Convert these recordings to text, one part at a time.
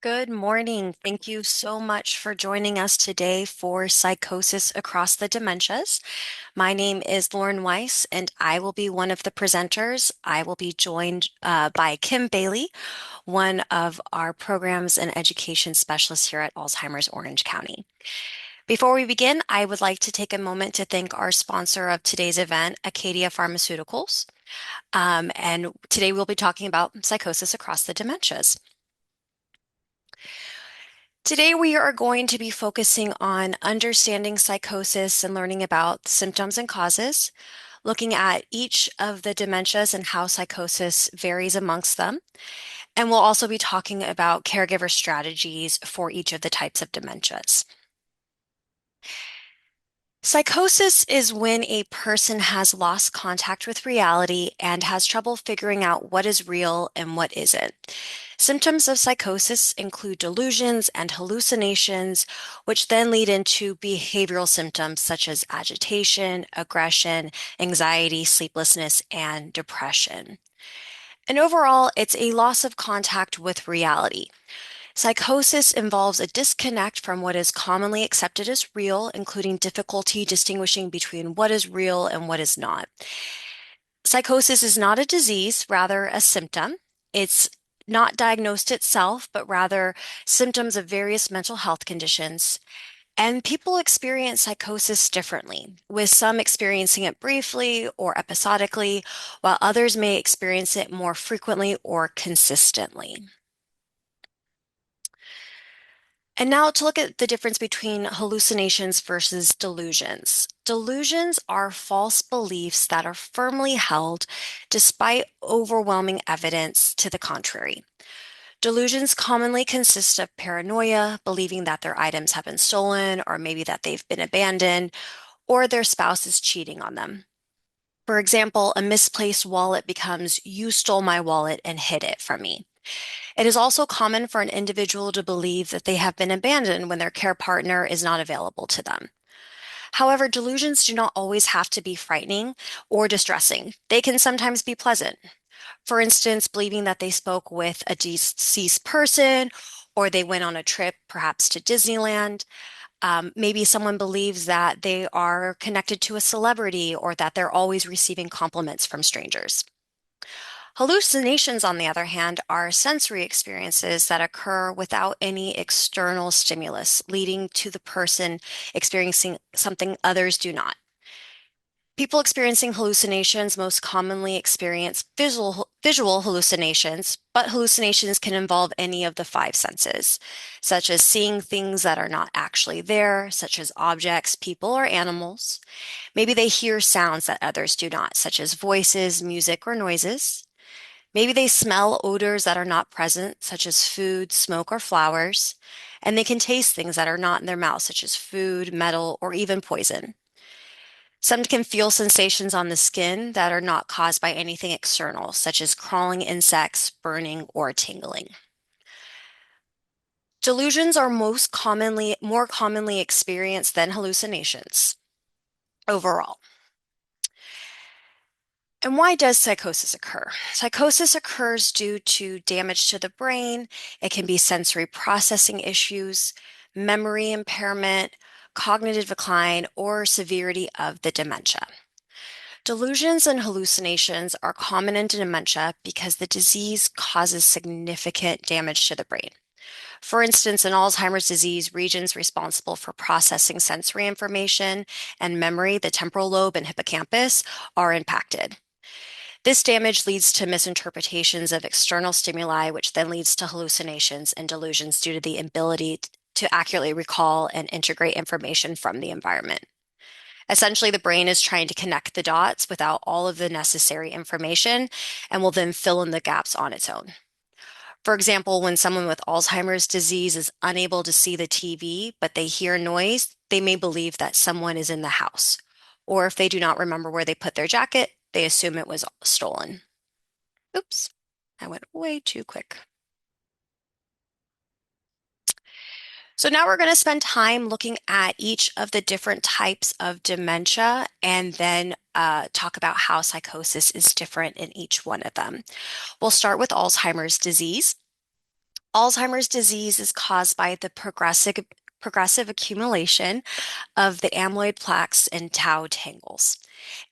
Good morning. Thank you so much for joining us today for Psychosis Across the Dementias. My name is Lauren Weiss, and I will be one of the presenters. I will be joined by Kim Bailey, one of our programs and education specialists here at Alzheimer's Orange County. Before we begin, I would like to take a moment to thank our sponsor of today's event, Acadia Pharmaceuticals. And today we'll be talking about psychosis across the dementias. Today, we are going to be focusing on understanding psychosis and learning about symptoms and causes, looking at each of the dementias and how psychosis varies amongst them. And we'll also be talking about caregiver strategies for each of the types of dementias. Psychosis is when a person has lost contact with reality and has trouble figuring out what is real and what isn't. Symptoms of psychosis include delusions and hallucinations, which then lead into behavioral symptoms such as agitation, aggression, anxiety, sleeplessness, and depression. And overall, it's a loss of contact with reality. Psychosis involves a disconnect from what is commonly accepted as real, including difficulty distinguishing between what is real and what is not. Psychosis is not a disease, rather a symptom. It's not diagnosed itself, but rather symptoms of various mental health conditions. And people experience psychosis differently, with some experiencing it briefly or episodically, while others may experience it more frequently or consistently. And now to look at the difference between hallucinations versus delusions. Delusions are false beliefs that are firmly held despite overwhelming evidence to the contrary. Delusions commonly consist of paranoia, believing that their items have been stolen, or maybe that they've been abandoned, or their spouse is cheating on them. For example, a misplaced wallet becomes, "You stole my wallet and hid it from me." It is also common for an individual to believe that they have been abandoned when their care partner is not available to them. However, delusions do not always have to be frightening or distressing. They can sometimes be pleasant. For instance, believing that they spoke with a deceased person or they went on a trip, perhaps to Disneyland. Maybe someone believes that they are connected to a celebrity or that they're always receiving compliments from strangers. Hallucinations, on the other hand, are sensory experiences that occur without any external stimulus, leading to the person experiencing something others do not. People experiencing hallucinations most commonly experience visual hallucinations, but hallucinations can involve any of the five senses, such as seeing things that are not actually there, such as objects, people, or animals. Maybe they hear sounds that others do not, such as voices, music, or noises. Maybe they smell odors that are not present, such as food, smoke, or flowers. And they can taste things that are not in their mouth, such as food, metal, or even poison. Some can feel sensations on the skin that are not caused by anything external, such as crawling insects, burning, or tingling. Delusions are more commonly experienced than hallucinations overall. And why does psychosis occur? Psychosis occurs due to damage to the brain. It can be sensory processing issues, memory impairment, cognitive decline, or severity of the dementia. Delusions and hallucinations are common in dementia because the disease causes significant damage to the brain. For instance, in Alzheimer's disease, regions responsible for processing sensory information and memory, the temporal lobe and hippocampus, are impacted. This damage leads to misinterpretations of external stimuli, which then leads to hallucinations and delusions due to the inability to accurately recall and integrate information from the environment. Essentially, the brain is trying to connect the dots without all of the necessary information and will then fill in the gaps on its own. For example, when someone with Alzheimer's disease is unable to see the TV, but they hear noise, they may believe that someone is in the house. Or if they do not remember where they put their jacket, they assume it was stolen. Oops, I went way too quick. So now we're going to spend time looking at each of the different types of dementia and then talk about how psychosis is different in each one of them. We'll start with Alzheimer's disease. Alzheimer's disease is caused by the progressive accumulation of the amyloid plaques and tau tangles.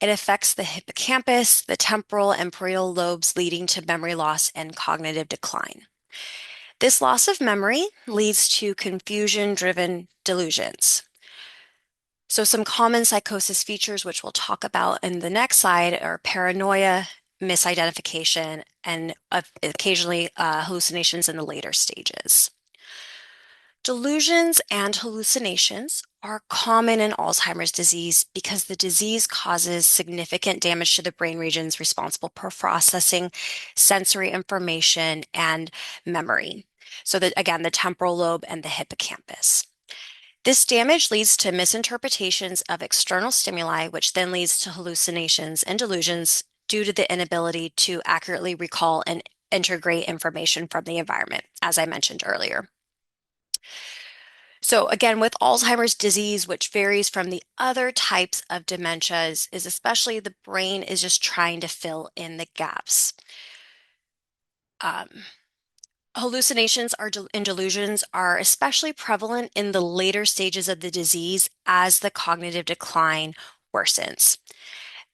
It affects the hippocampus, the temporal and parietal lobes, leading to memory loss and cognitive decline. This loss of memory leads to confusion-driven delusions. So some common psychosis features, which we'll talk about in the next slide, are paranoia, misidentification, and occasionally hallucinations in the later stages. Delusions and hallucinations are common in Alzheimer's disease because the disease causes significant damage to the brain regions responsible for processing sensory information and memory. So that again, the temporal lobe and the hippocampus. This damage leads to misinterpretations of external stimuli, which then leads to hallucinations and delusions due to the inability to accurately recall and integrate information from the environment, as I mentioned earlier. So again, with Alzheimer's disease, which varies from the other types of dementias, is especially the brain is just trying to fill in the gaps. Um, Hallucinations and delusions are especially prevalent in the later stages of the disease as the cognitive decline worsens.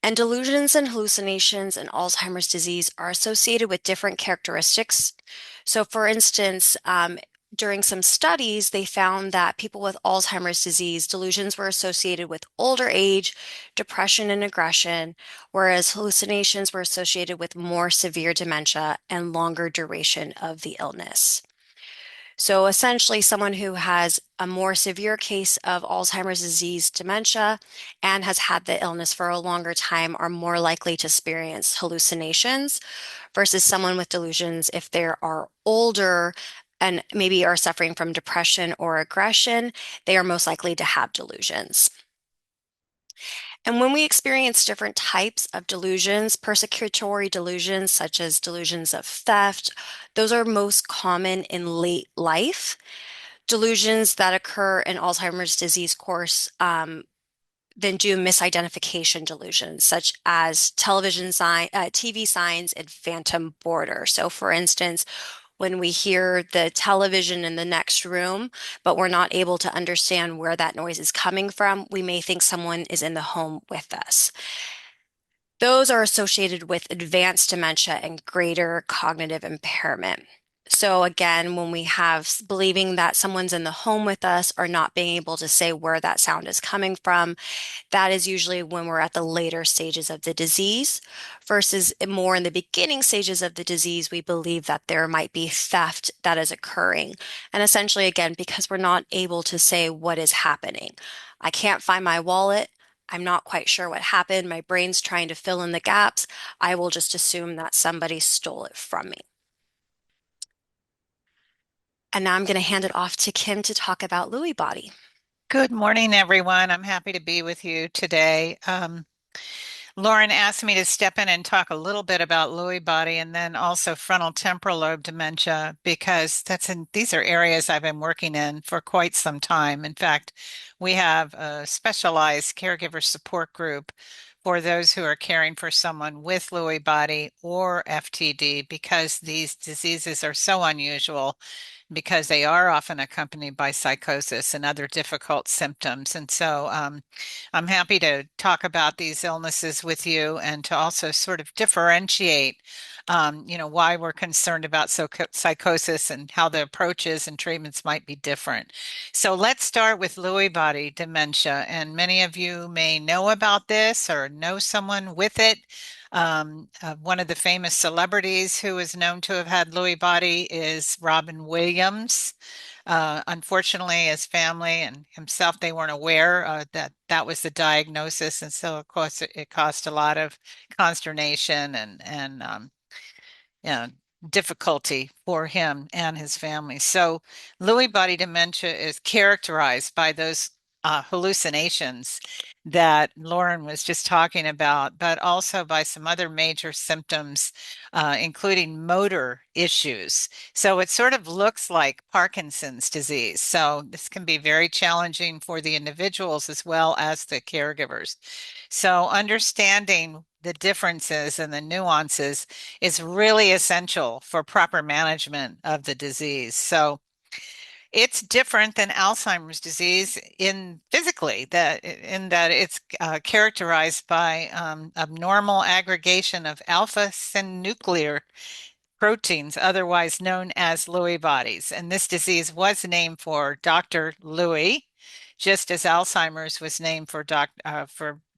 And delusions and hallucinations in Alzheimer's disease are associated with different characteristics. So, for instance, during some studies, they found that people with Alzheimer's disease, delusions were associated with older age, depression, and aggression, whereas hallucinations were associated with more severe dementia and longer duration of the illness. So essentially, someone who has a more severe case of Alzheimer's disease dementia and has had the illness for a longer time are more likely to experience hallucinations versus someone with delusions if they are older and maybe are suffering from depression or aggression, they are most likely to have delusions. And when we experience different types of delusions, persecutory delusions, such as delusions of theft, those are most common in late life. Delusions that occur in Alzheimer's disease course then do misidentification delusions, such as TV signs and phantom boarder. So, for instance, when we hear the television in the next room, but we're not able to understand where that noise is coming from, we may think someone is in the home with us. Those are associated with advanced dementia and greater cognitive impairment. So again, when we have believing that someone's in the home with us or not being able to say where that sound is coming from, that is usually when we're at the later stages of the disease versus more in the beginning stages of the disease, we believe that there might be theft that is occurring. And essentially, again, because we're not able to say what is happening. I can't find my wallet. I'm not quite sure what happened. My brain's trying to fill in the gaps. I will just assume that somebody stole it from me. And now I'm going to hand it off to Kim to talk about Lewy body. Good morning, everyone. I'm happy to be with you today. Lauren asked me to step in and talk a little bit about Lewy body and then also frontal temporal lobe dementia because these are areas I've been working in for quite some time. In fact, we have a specialized caregiver support group for those who are caring for someone with Lewy body or FTD because these diseases are so unusual because they are often accompanied by psychosis and other difficult symptoms. And so I'm happy to talk about these illnesses with you and to also sort of differentiate, why we're concerned about psychosis and how the approaches and treatments might be different. So let's start with Lewy body dementia. And many of you may know about this or know someone with it. One of the famous celebrities who is known to have had Lewy body is Robin Williams. Unfortunately, his family and himself, they weren't aware that that was the diagnosis. And so, of course, it caused a lot of consternation and you know, difficulty for him and his family. So Lewy body dementia is characterized by those hallucinations that Lauren was just talking about, but also by some other major symptoms, including motor issues. So it sort of looks like Parkinson's disease. So this can be very challenging for the individuals as well as the caregivers. So understanding the differences and the nuances is really essential for proper management of the disease. So it's different than Alzheimer's disease in physically that in that it's characterized by abnormal aggregation of alpha synuclear proteins, otherwise known as Lewy bodies. And this disease was named for Dr. Lewy, just as Alzheimer's was named for Dr.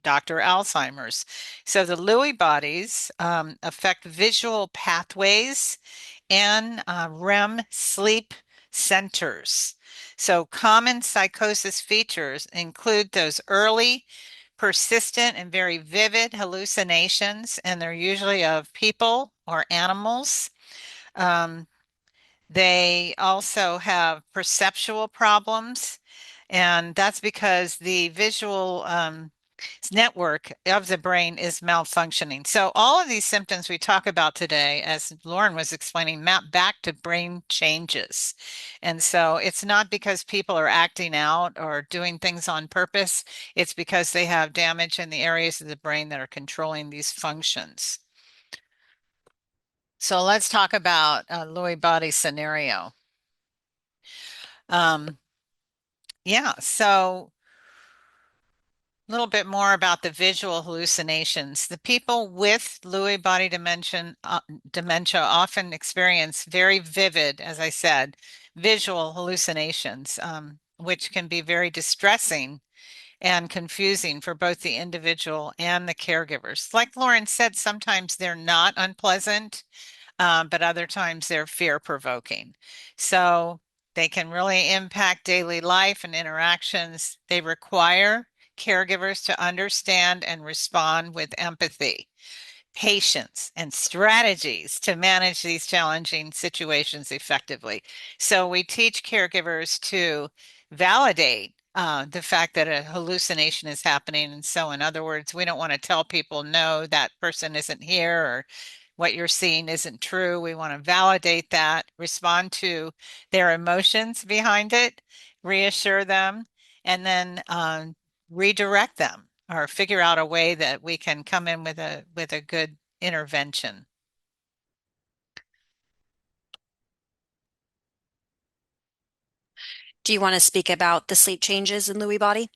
Alzheimer's. So the Lewy bodies affect visual pathways and REM sleep centers. So common psychosis features include those early, persistent, and very vivid hallucinations, and they're usually of people or animals. Um, they also have perceptual problems, and that's because the visual network of the brain is malfunctioning. So all of these symptoms we talk about today, as Lauren was explaining, map back to brain changes. And so it's not because people are acting out or doing things on purpose. It's because they have damage in the areas of the brain that are controlling these functions. So let's talk about a Lewy body scenario. Um, yeah, so a little bit more about the visual hallucinations. The people with Lewy body dementia often experience very vivid, as I said, visual hallucinations, which can be very distressing and confusing for both the individual and the caregivers. Like Lauren said, sometimes they're not unpleasant, but other times they're fear-provoking. So they can really impact daily life and interactions. They require caregivers to understand and respond with empathy, patience, and strategies to manage these challenging situations effectively. So we teach caregivers to validate the fact that a hallucination is happening. And so, in other words, we don't want to tell people, no, that person isn't here or what you're seeing isn't true. We want to validate that, respond to their emotions behind it, reassure them, and then redirect them or figure out a way that we can come in with a good intervention. Do you want to speak about the sleep changes in Lewy body?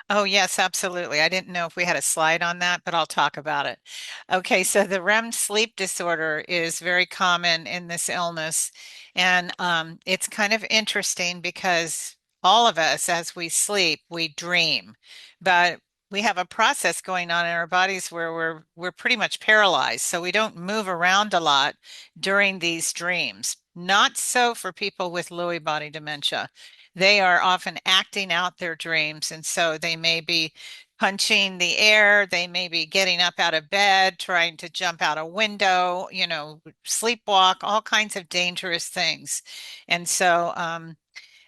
Oh, yes, absolutely. I didn't know if we had a slide on that, but I'll talk about it. Okay, so the REM sleep disorder is very common in this illness. And it's kind of interesting because all of us, as we sleep, we dream. But we have a process going on in our bodies where we're pretty much paralyzed. So we don't move around a lot during these dreams. Not so for people with Lewy body dementia. They are often acting out their dreams. And so they may be punching the air, they may be getting up out of bed, trying to jump out a window, sleepwalk, all kinds of dangerous things. And so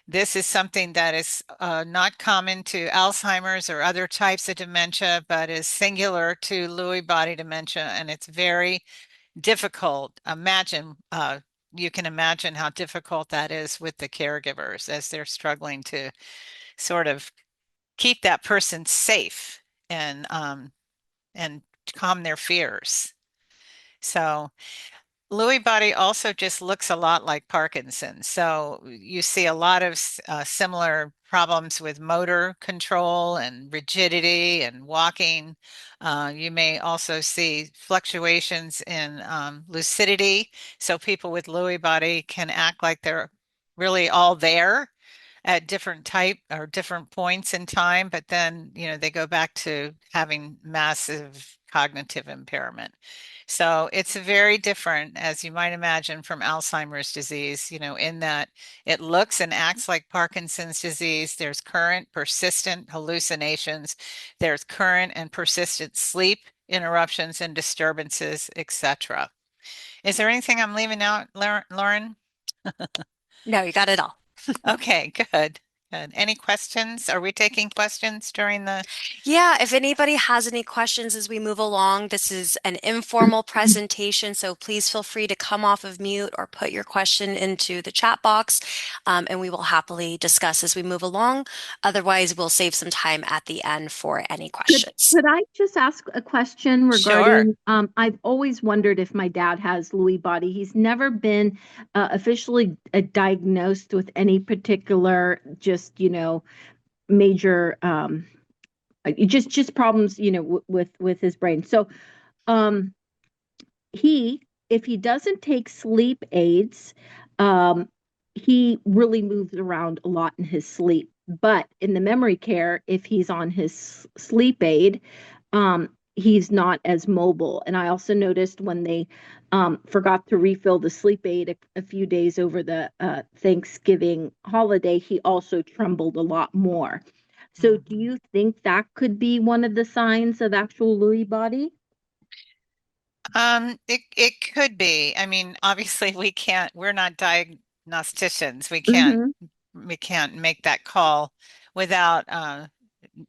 this is something that is not common to Alzheimer's or other types of dementia, but is singular to Lewy body dementia. And it's very difficult. You can imagine how difficult that is with the caregivers as they're struggling to sort of keep that person safe and calm their fears. So Lewy body also just looks a lot like Parkinson's. So you see a lot of similar problems with motor control and rigidity and walking. You may also see fluctuations in lucidity. So people with Lewy body can act like they're really all there at different type or different points in time, but then, they go back to having massive cognitive impairment. So it's very different, as you might imagine, from Alzheimer's disease, in that it looks and acts like Parkinson's disease. There's current persistent hallucinations. There's current and persistent sleep interruptions and disturbances, etc. Is there anything I'm leaving out, Lauren? No, you got it all. Okay, good. Good. Any questions? Are we taking questions during the? Yeah, if anybody has any questions as we move along, this is an informal presentation, so please feel free to come off of mute or put your question into the chat box, and we will happily discuss as we move along. Otherwise, we'll save some time at the end for any Could questions. could I just ask a question Sure. regarding, I've always wondered if my dad has Lewy body. He's never been officially diagnosed with any particular, just, major, just problems, with his brain. So, um, if he doesn't take sleep aids, um, he really moves around a lot in his sleep. But in the memory care, if he's on his sleep aid, he's not as mobile. And I also noticed when they forgot to refill the sleep aid a few days over the Thanksgiving holiday, he also trembled a lot more. So, do Mhm. you think that could be one of the signs of actual Lewy body? It could be. I mean, obviously we're not diagnosticians. Hmm. We can't make that call without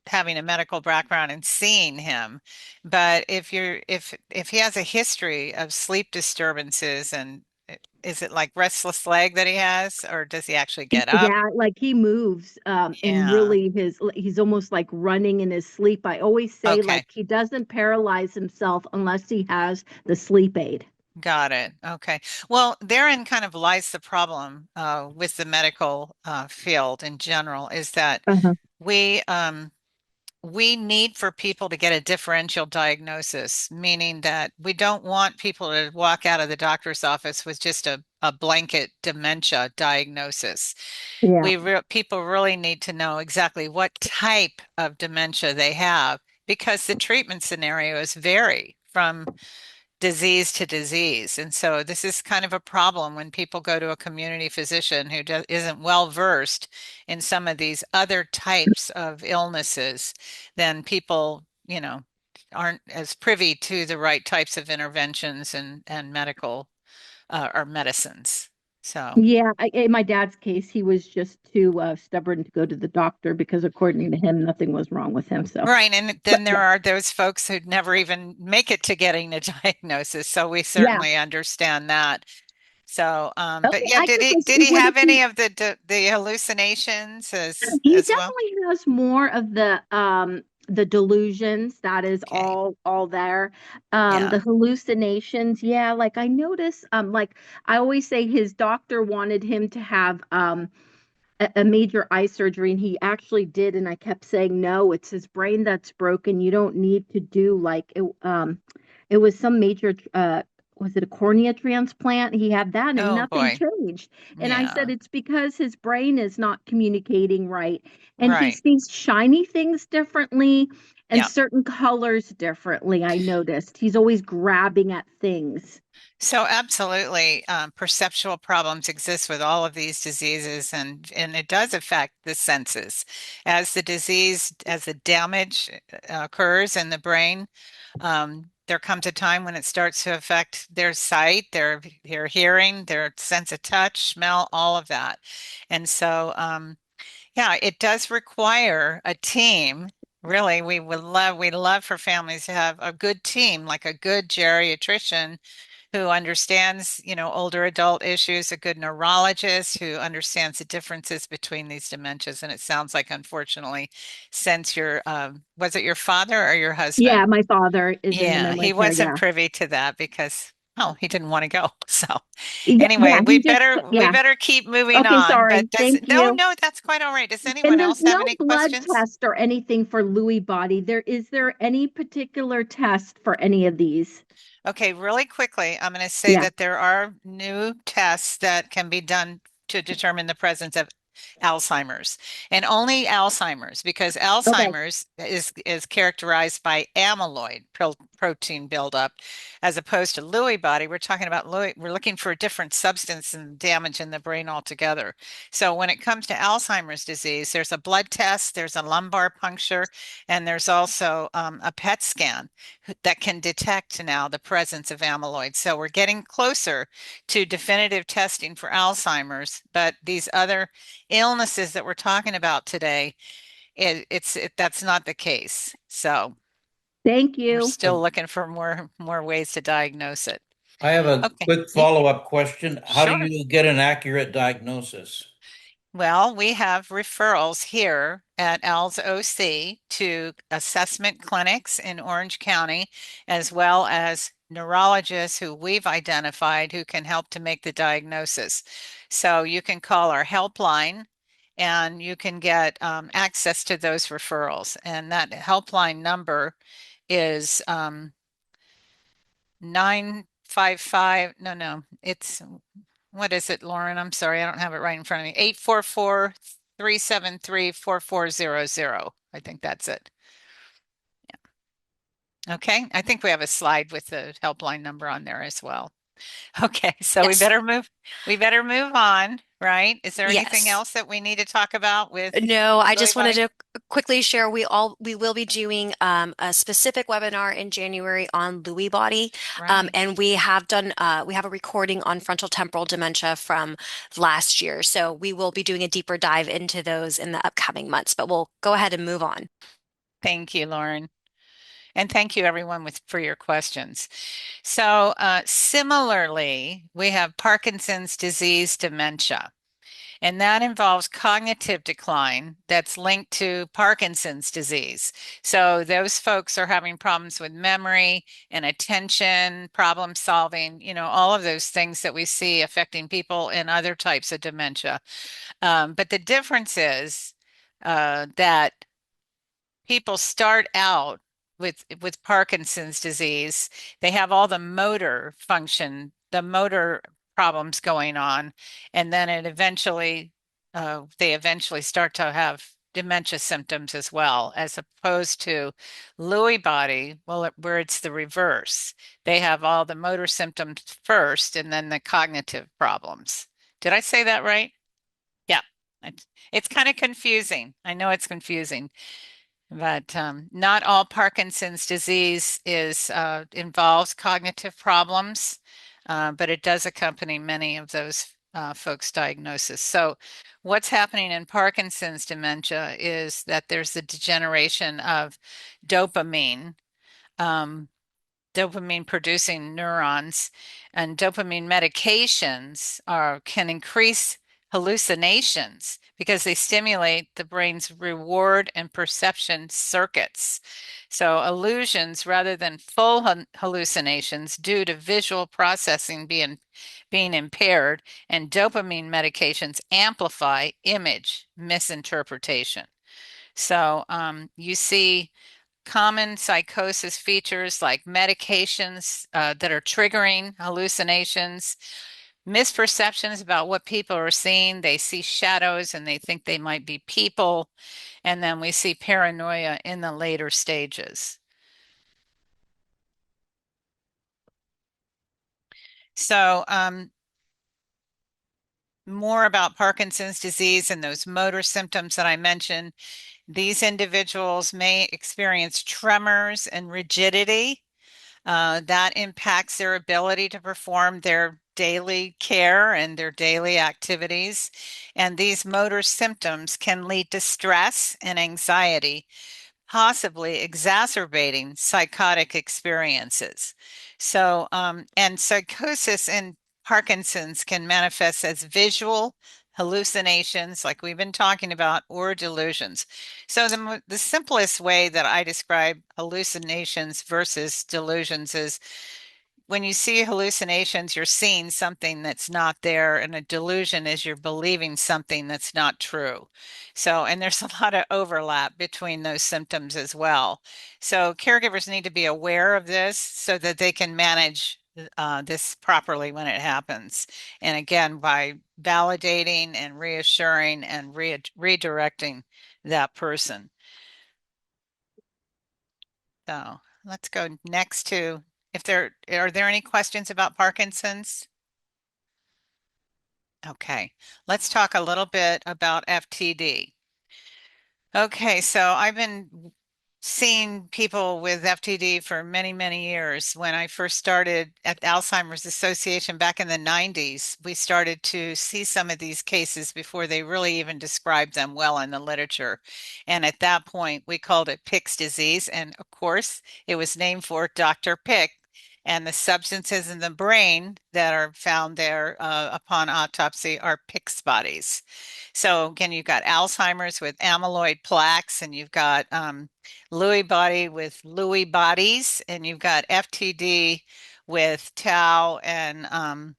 having a medical background and seeing him. But if he has a history of sleep disturbances and is it like restless leg that he has, or does he actually get up? Yeah, like he moves, and Yeah. really he's almost like running in his sleep. I always say Okay. like he doesn't paralyze himself unless he has the sleep aid. Got it. Okay. Well, therein kind of lies the problem with the medical field in general, is that Uh-huh. we we need for people to get a differential diagnosis, meaning that we don't want people to walk out of the doctor's office with just a blanket dementia diagnosis. Yeah. People really need to know exactly what type of dementia they have because the treatment scenarios vary from disease to disease. And so this is kind of a problem when people go to a community physician who isn't well versed in some of these other types of illnesses, then people, aren't as privy to the right types of interventions and medical or medicines. So, Yeah, in my dad's case, he was just too stubborn to go to the doctor because according to him, nothing was wrong with him. So, right. And but then there are those folks who never even make it to getting a diagnosis. So we yeah, certainly understand that. So, but okay. yeah, I guess did he would have it be? any of the hallucinations He as well? definitely has more of the delusions. That is Okay. all there. Yeah. The hallucinations, yeah, like I notice, like I always say his doctor wanted him to have a major eye surgery, and he actually did, and I kept saying no, it's his brain that's broken. You don't need to do like it was some major was it a cornea transplant? He had that and Oh nothing boy. changed. And I said Yeah. it's because his brain is not communicating right, and he Right. sees shiny things differently and Yeah. certain colors differently. I noticed he's always grabbing at things. So absolutely, perceptual problems exist with all of these diseases, and it does affect the senses. As the damage occurs in the brain, there comes a time when it starts to affect their sight, their hearing, their sense of touch, smell, all of that. And so, yeah, it does require a team. Really, we love for families to have a good team, like a good geriatrician who understands, older adult issues, a good neurologist who understands the differences between these dementias. And it sounds like, unfortunately, since was it your father or your Yeah, husband? my father is in the Yeah, memory he care. wasn't Yeah. privy to that because, oh, he didn't want to go. So Yeah, anyway, yeah, we he just, better we yeah. better keep moving Okay, on. sorry. But Thank no, you. no, that's quite all right. Does And anyone there's else have no any blood questions? test or anything for Lewy body. Is there any particular test for any of these? Okay, really quickly, I'm going to say Yeah. that there are new tests that can be done to determine the presence of Alzheimer's and only Alzheimer's because Okay. Alzheimer's is characterized by amyloid protein buildup as opposed to Lewy body. We're talking about Lewy, we're looking for a different substance and damage in the brain altogether. So when it comes to Alzheimer's disease, there's a blood test, there's a lumbar puncture, and there's also a PET scan that can detect now the presence of amyloid. So we're getting closer to definitive testing for Alzheimer's, but these other illnesses that we're talking about today, that's not the case. So Thank we're you. still looking for more ways to diagnose it. I have a Okay. quick Yeah, follow-up question. How do sure. you get an accurate diagnosis? Well, we have referrals here at Al's OC to assessment clinics in Orange County, as well as neurologists who we've identified who can help to make the diagnosis. So you can call our helpline and you can get access to those referrals. And that helpline number is 955, no, it's what is it, Lauren? I'm sorry, I don't have it right in front of me. 844-373-4400. I think that's it. Okay, I think we have a slide with the helpline number on there as well. Okay, so Yes. we better move on, right? Is there anything Yes. else that we need to talk about with No, I Lewy just wanted body? to quickly share we will be doing a specific webinar in January on Lewy body. Right. And we have a recording on frontotemporal dementia from last year. So we will be doing a deeper dive into those in the upcoming months, but we'll go ahead and move on. Thank you, Lauren. And thank you everyone for your questions. So similarly, we have Parkinson's disease dementia. And that involves cognitive decline that's linked to Parkinson's disease. So those folks are having problems with memory and attention, problem solving, all of those things that we see affecting people in other types of dementia. But the difference is that people start out with Parkinson's disease, they have all the motor function, the motor problems going on, and then they eventually start to have dementia symptoms as well, as opposed to Lewy body, well, where it's the reverse. They have all the motor symptoms first, and then the cognitive problems. Did I say that right? Yeah. It's kind of confusing. I know it's confusing. But not all Parkinson's disease involves cognitive problems, but it does accompany many of those folks' diagnosis. So, what's happening in Parkinson's dementia is that there's the degeneration of dopamine. Um, Dopamine producing neurons, and dopamine medications can increase hallucinations because they stimulate the brain's reward and perception circuits. So illusions rather than full hallucinations due to visual processing being impaired, and dopamine medications amplify image misinterpretation. So you see common psychosis features like medications that are triggering hallucinations, misperceptions about what people are seeing. They see shadows and they think they might be people. And then we see paranoia in the later stages. So, more about Parkinson's disease and those motor symptoms that I mentioned. These individuals may experience tremors and rigidity. That impacts their ability to perform their daily care and their daily activities. And these motor symptoms can lead to stress and anxiety, possibly exacerbating psychotic experiences. So, and psychosis in Parkinson's can manifest as visual hallucinations, like we've been talking about, or delusions. So, the simplest way that I describe hallucinations versus delusions is when you see hallucinations, you're seeing something that's not there, and a delusion is you're believing something that's not true. So, and there's a lot of overlap between those symptoms as well. So, caregivers need to be aware of this so that they can manage this properly when it happens. And again, by validating and reassuring and redirecting that person. So, let's go next to if there are there any questions about Parkinson's? Okay, let's talk a little bit about FTD. Okay, so I've been seen people with FTD for many, many years. When I first started at the Alzheimer's Association back in the 90s, we started to see some of these cases before they really even described them well in the literature. And at that point, we called it Pick's disease. And of course, it was named for Dr. Pick. And the substances in the brain that are found there upon autopsy are Pick's bodies. So again, you've got Alzheimer's with amyloid plaques, and you've got Lewy body with Lewy bodies, and you've got FTD with tau and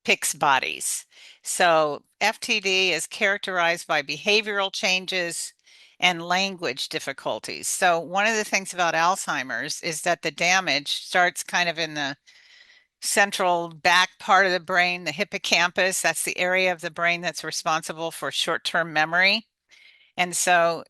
Pick's bodies. So FTD is characterized by behavioral changes and language difficulties. So one of the things about Alzheimer's is that the damage starts kind of in the central back part of the brain, the hippocampus. That's the area of the brain that's responsible for short-term memory. And so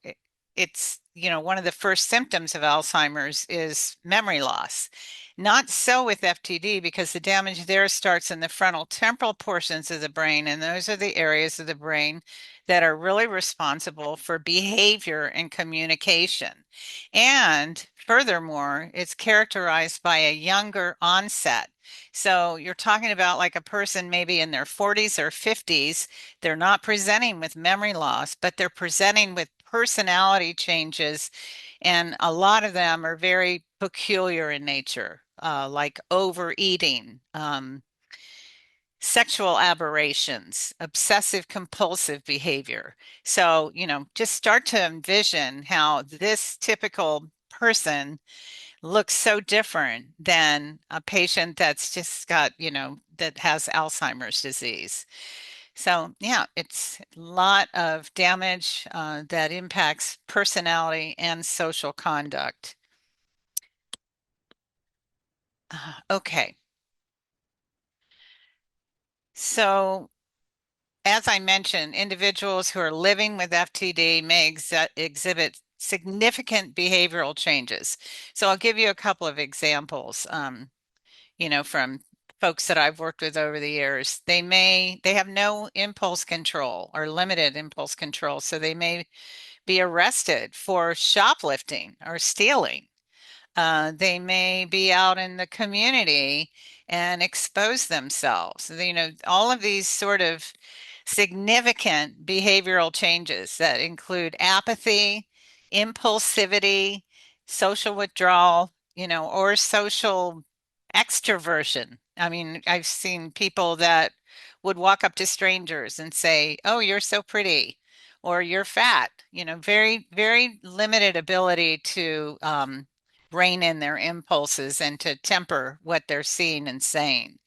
it's, one of the first symptoms of Alzheimer's is memory loss. Not so with FTD because the damage there starts in the frontal temporal portions of the brain, and those are the areas of the brain that are really responsible for behavior and communication. And furthermore, it's characterized by a younger onset. So you're talking about like a person maybe in their 40s or 50s. They're not presenting with memory loss, but they're presenting with personality changes, and a lot of them are very peculiar in nature, like overeating, sexual aberrations, obsessive compulsive behavior. So, just start to envision how this typical person looks so different than a patient that's just got, that has Alzheimer's disease. So, yeah, it's a lot of damage that impacts personality and social conduct. Okay. So, as I mentioned, individuals who are living with FTD may exhibit significant behavioral changes. So, I'll give you a couple of examples, from folks that I've worked with over the years. They have no impulse control or limited impulse control. So, they may be arrested for shoplifting or stealing. They may be out in the community and expose themselves. All of these sort of significant behavioral changes that include apathy, impulsivity, social withdrawal, or social extroversion. I mean, I've seen people that would walk up to strangers and say, "Oh, you're so pretty," or "You're fat." Very, very limited ability to rein in their impulses and to temper what they're seeing and saying.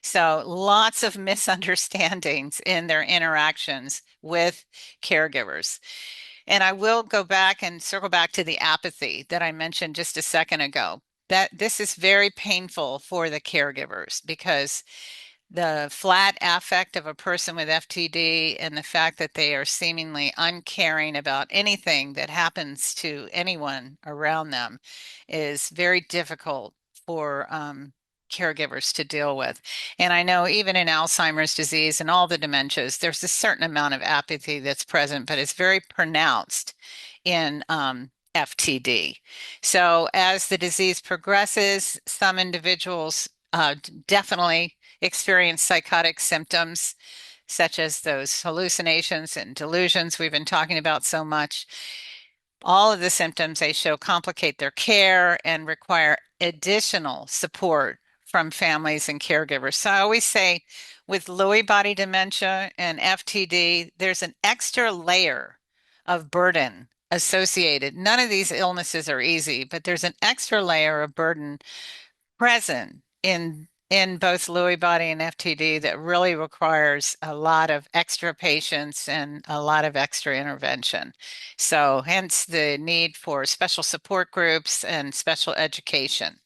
So lots of misunderstandings in their interactions with caregivers. And I will go back and circle back to the apathy that I mentioned just a second ago. That this is very painful for the caregivers because the flat affect of a person with FTD and the fact that they are seemingly uncaring about anything that happens to anyone around them is very difficult for caregivers to deal with. And I know even in Alzheimer's disease and all the dementias, there's a certain amount of apathy that's present, but it's very pronounced in FTD. So as the disease progresses, some individuals definitely experience psychotic symptoms, such as those hallucinations and delusions we've been talking about so much. All of the symptoms they show complicate their care and require additional support from families and caregivers. So I always say with Lewy body dementia and FTD, there's an extra layer of burden associated. None of these illnesses are easy, but there's an extra layer of burden present in both Lewy body and FTD that really requires a lot of extra patience and a lot of extra intervention. So hence the need for special support groups and special education.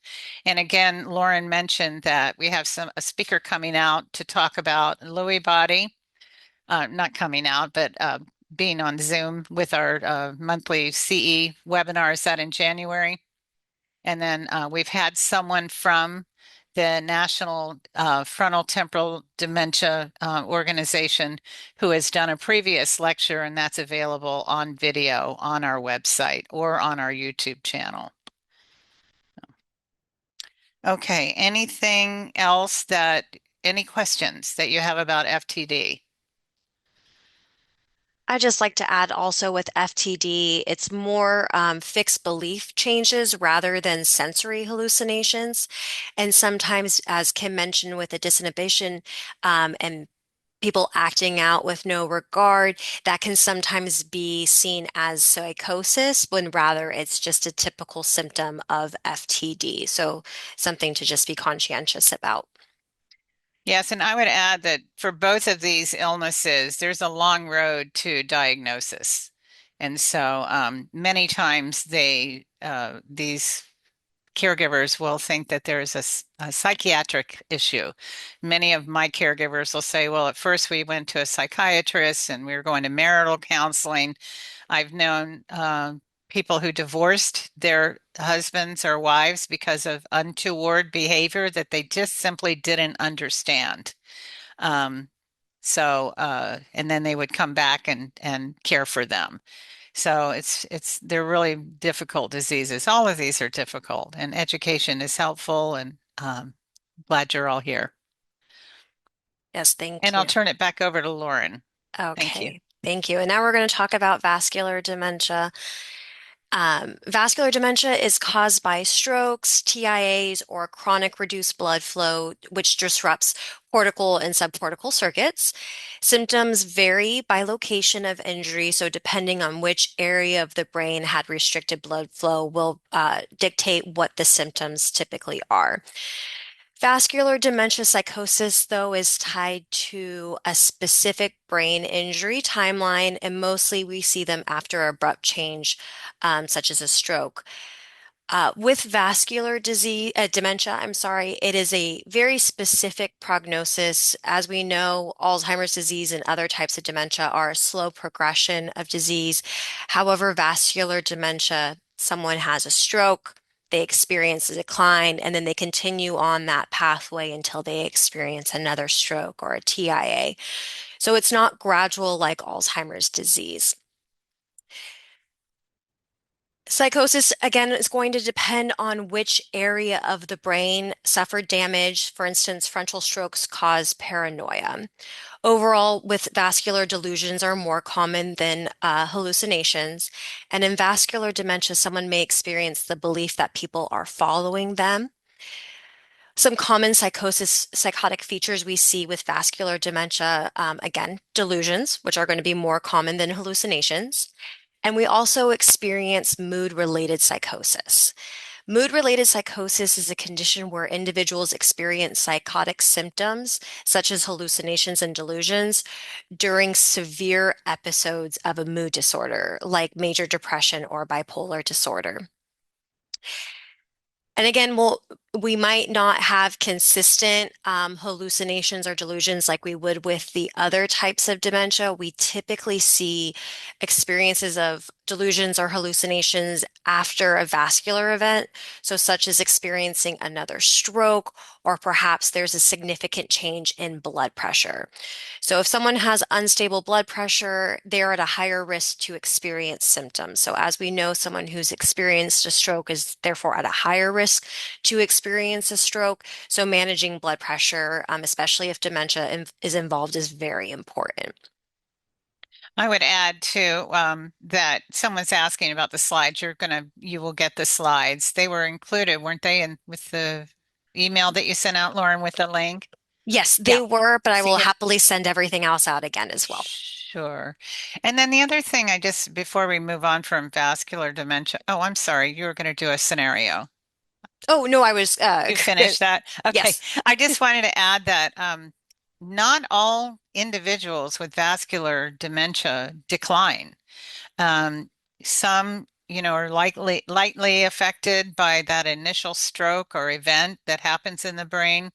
And again, Lauren mentioned that we have a speaker coming out to talk about Lewy body, not coming out, but being on Zoom with our monthly CE webinar. Is that in January? And then we've had someone from the National Frontotemporal Dementia Organization, who has done a previous lecture, and that's available on video on our website or on our YouTube channel. Okay, anything else any questions that you have about FTD? I just like to add also with FTD, it's more fixed belief changes rather than sensory hallucinations. And sometimes, as Kim mentioned, with a disinhibition and people acting out with no regard, that can sometimes be seen as psychosis when rather it's just a typical symptom of FTD. So something to just be conscientious about. Yes, and I would add that for both of these illnesses, there's a long road to diagnosis. And so many times these caregivers will think that there's a psychiatric issue. Many of my caregivers will say, well, at first we went to a psychiatrist and we were going to marital counseling. I've known people who divorced their husbands or wives because of untoward behavior that they just simply didn't understand. Um, and then they would come back and care for them. So they're really difficult diseases. All of these are difficult, and education is helpful. And glad you're all here. Yes, thank And I'll you. turn it back over to Lauren. Thank you. Okay, thank you. And now we're going to talk about vascular dementia. Vascular dementia is caused by strokes, TIAs, or chronic reduced blood flow, which disrupts cortical and subcortical circuits. Symptoms vary by location of injury, so depending on which area of the brain had restricted blood flow will dictate what the symptoms typically are. Vascular dementia psychosis, though, is tied to a specific brain injury timeline, and mostly we see them after abrupt change, such as a stroke. With vascular dementia, I'm sorry, it is a very specific prognosis. As we know, Alzheimer's disease and other types of dementia are a slow progression of disease. However, vascular dementia, someone has a stroke, they experience a decline, and then they continue on that pathway until they experience another stroke or a TIA. So it's not gradual like Alzheimer's disease. Psychosis, again, is going to depend on which area of the brain suffered damage. For instance, frontal strokes cause paranoia. Overall, with vascular delusions are more common than hallucinations. And in vascular dementia, someone may experience the belief that people are following them. Some common psychotic features we see with vascular dementia, again, delusions, which are going to be more common than hallucinations. And we also experience mood-related psychosis. Mood-related psychosis is a condition where individuals experience psychotic symptoms, such as hallucinations and delusions, during severe episodes of a mood disorder, like major depression or bipolar disorder. And again, we might not have consistent hallucinations or delusions like we would with the other types of dementia. We typically see experiences of delusions or hallucinations after a vascular event, so such as experiencing another stroke, or perhaps there's a significant change in blood pressure. So if someone has unstable blood pressure, they're at a higher risk to experience symptoms. So as we know, someone who's experienced a stroke is therefore at a higher risk to experience a stroke. So managing blood pressure, especially if dementia is involved, is very important. I would add too that someone's asking about the slides. You will get the slides. They were included, weren't they, in with the email that you sent out, Lauren, with the link? Yes, Yeah. they were, but I So will happily send everything else out again as well. Sure. And then the other thing before we move on from vascular dementia, oh, I'm sorry, you were going to do a scenario. Oh, no, I was, You finished that? Okay. yes. I just wanted to add that not all individuals with vascular dementia decline. Um, some, are lightly affected by that initial stroke or event that happens in the brain.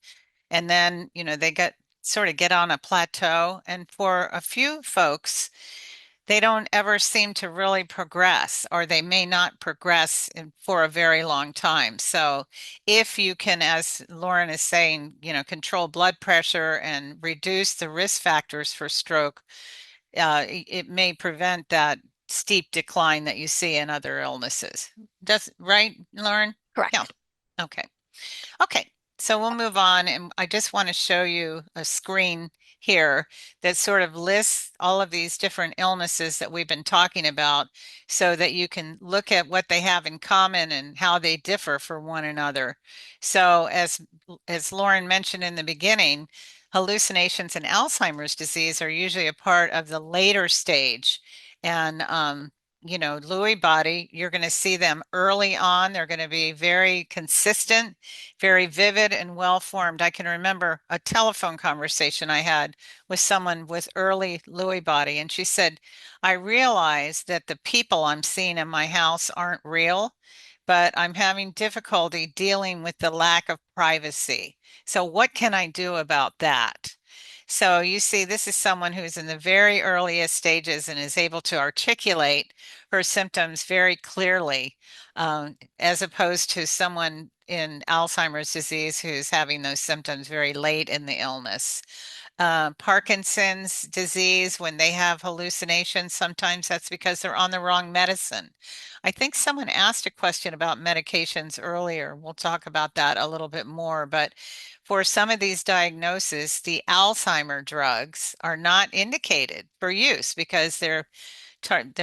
And then, they get on a plateau. And for a few folks, they don't ever seem to really progress, or they may not progress for a very long time. So if you can, as Lauren is saying, control blood pressure and reduce the risk factors for stroke, it may prevent that steep decline that you see in other illnesses. That's right, Lauren? Yeah. Correct. Okay. Okay, so we'll move on, and I just want to show you a screen here that sort of lists all of these different illnesses that we've been talking about so that you can look at what they have in common and how they differ for one another. So as Lauren mentioned in the beginning, hallucinations and Alzheimer's disease are usually a part of the later stage. And Lewy body, you're going to see them early on. They're going to be very consistent, very vivid and well formed. I can remember a telephone conversation I had with someone with early Lewy body, and she said, I realize that the people I'm seeing in my house aren't real, but I'm having difficulty dealing with the lack of privacy. So, what can I do about that? So, you see, this is someone who's in the very earliest stages and is able to articulate her symptoms very clearly, as opposed to someone in Alzheimer's disease who's having those symptoms very late in the illness. Parkinson's disease, when they have hallucinations, sometimes that's because they're on the wrong medicine. I think someone asked a question about medications earlier. We'll talk about that a little bit more, but for some of these diagnoses, the Alzheimer drugs are not indicated for use because they're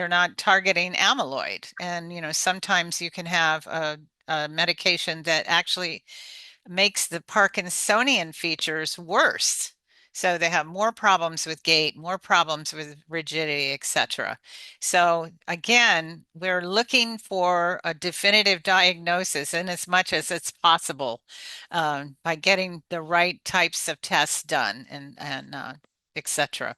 not targeting amyloid. And sometimes you can have a medication that actually makes the Parkinsonian features worse. So they have more problems with gait, more problems with rigidity, etc. So again, we're looking for a definitive diagnosis in as much as it's possible by getting the right types of tests done and etc.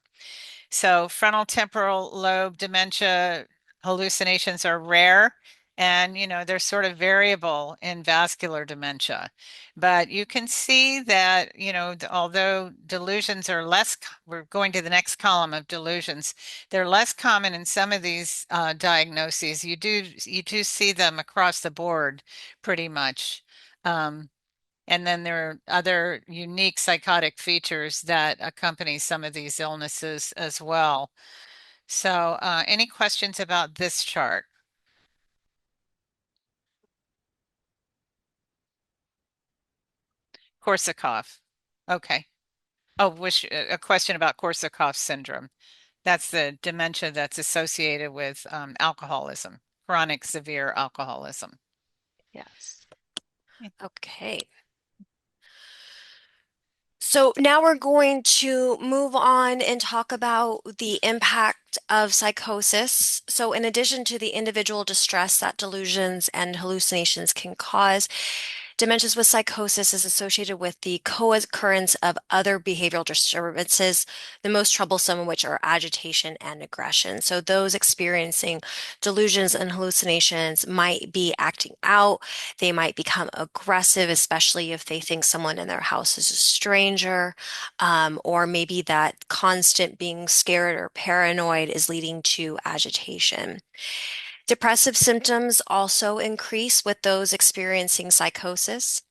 So frontal temporal lobe dementia hallucinations are rare, and they're sort of variable in vascular dementia. But you can see that, although delusions are less, we're going to the next column of delusions, they're less common in some of these diagnoses. You do see them across the board pretty much. And then there are other unique psychotic features that accompany some of these illnesses as well. So, any questions about this chart? Korsakoff. Okay. Oh, a question about Korsakoff syndrome. That's the dementia that's associated with alcoholism, chronic severe alcoholism. Yes. Okay. So now we're going to move on and talk about the impact of psychosis. So in addition to the individual distress that delusions and hallucinations can cause, dementias with psychosis is associated with the co-occurrence of other behavioral disturbances, the most troublesome of which are agitation and aggression. So those experiencing delusions and hallucinations might be acting out. They might become aggressive, especially if they think someone in their house is a stranger, or maybe that constant being scared or paranoid is leading to agitation. Depressive symptoms also increase with those experiencing psychosis.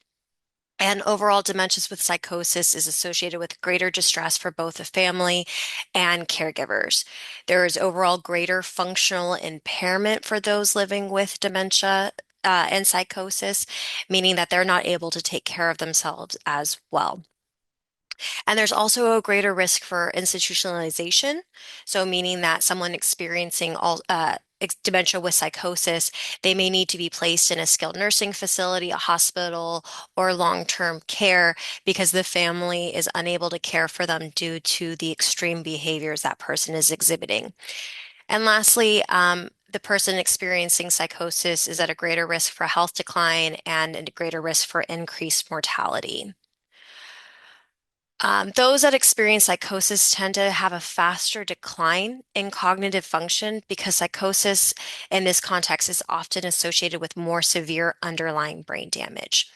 And overall, dementias with psychosis is associated with greater distress for both the family and caregivers. There is overall greater functional impairment for those living with dementia and psychosis, meaning that they're not able to take care of themselves as well. And there's also a greater risk for institutionalization. So, meaning that someone experiencing dementia with psychosis, they may need to be placed in a skilled nursing facility, a hospital, or long-term care because the family is unable to care for them due to the extreme behaviors that person is exhibiting. And lastly, the person experiencing psychosis is at a greater risk for health decline and a greater risk for increased mortality. Those that experience psychosis tend to have a faster decline in cognitive function because psychosis in this context is often associated with more severe underlying brain damage.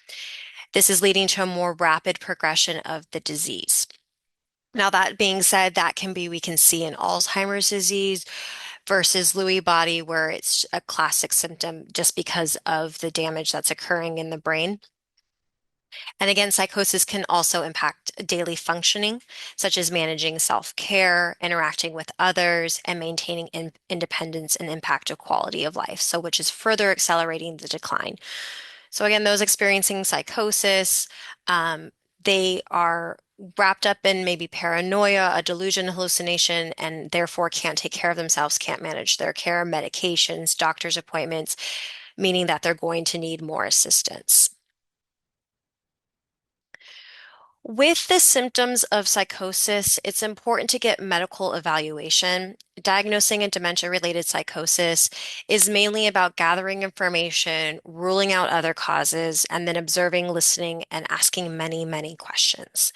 This is leading to a more rapid progression of the disease. Now, that being said, we can see in Alzheimer's disease, versus Lewy body, where it's a classic symptom just because of the damage that's occurring in the brain. And again, psychosis can also impact daily functioning, such as managing self-care, interacting with others, and maintaining independence and impact of quality of life. So, which is further accelerating the decline. So again, those experiencing psychosis, they are wrapped up in maybe paranoia, a delusion, hallucination, and therefore can't take care of themselves, can't manage their care, medications, doctor's appointments, meaning that they're going to need more assistance. With the symptoms of psychosis, it's important to get medical evaluation. Diagnosing a dementia-related psychosis is mainly about gathering information, ruling out other causes, and then observing, listening, and asking many, many questions.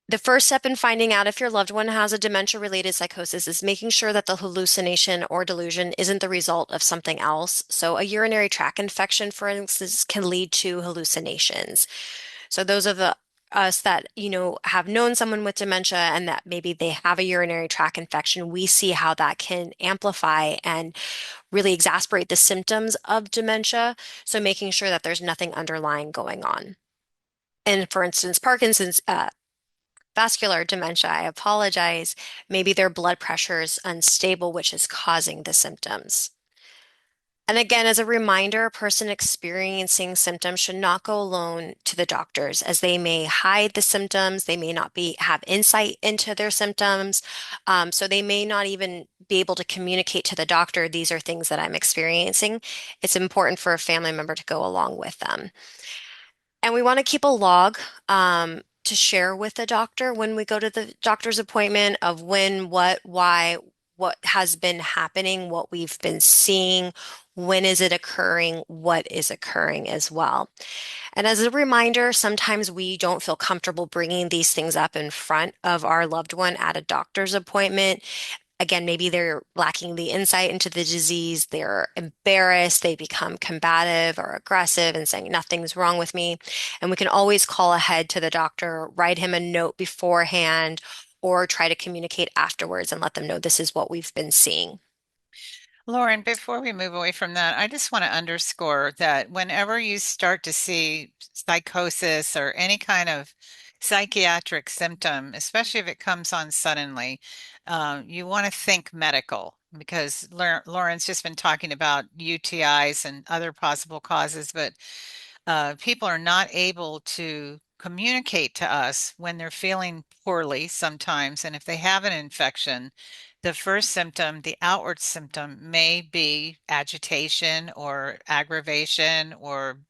The first step in finding out if your loved one has a dementia-related psychosis is making sure that the hallucination or delusion isn't the result of something else. So a urinary tract infection, for instance, can lead to hallucinations. So those of us that, have known someone with dementia and that maybe they have a urinary tract infection, we see how that can amplify and really exacerbate the symptoms of dementia. So making sure that there's nothing underlying going on. And for instance, Parkinson's, vascular dementia, I apologize, maybe their blood pressure is unstable, which is causing the symptoms. And again, as a reminder, a person experiencing symptoms should not go alone to the doctors as they may hide the symptoms. They may not have insight into their symptoms. So they may not even be able to communicate to the doctor, these are things that I'm experiencing. It's important for a family member to go along with them. And we want to keep a log to share with the doctor when we go to the doctor's appointment of when, what, why, what has been happening, what we've been seeing, when is it occurring, what is occurring as well. And as a reminder, sometimes we don't feel comfortable bringing these things up in front of our loved one at a doctor's appointment. Again, maybe they're lacking the insight into the disease, they're embarrassed, they become combative or aggressive and saying, nothing's wrong with me. And we can always call ahead to the doctor, write him a note beforehand, or try to communicate afterwards and let them know this is what we've been seeing. Lauren, before we move away from that, I just want to underscore that whenever you start to see psychosis or any kind of psychiatric symptom, especially if it comes on suddenly, you want to think medical because Lauren's just been talking about UTIs and other possible causes, but people are not able to communicate to us when they're feeling poorly sometimes. And if they have an infection, the first symptom, the outward symptom, may be agitation or aggravation or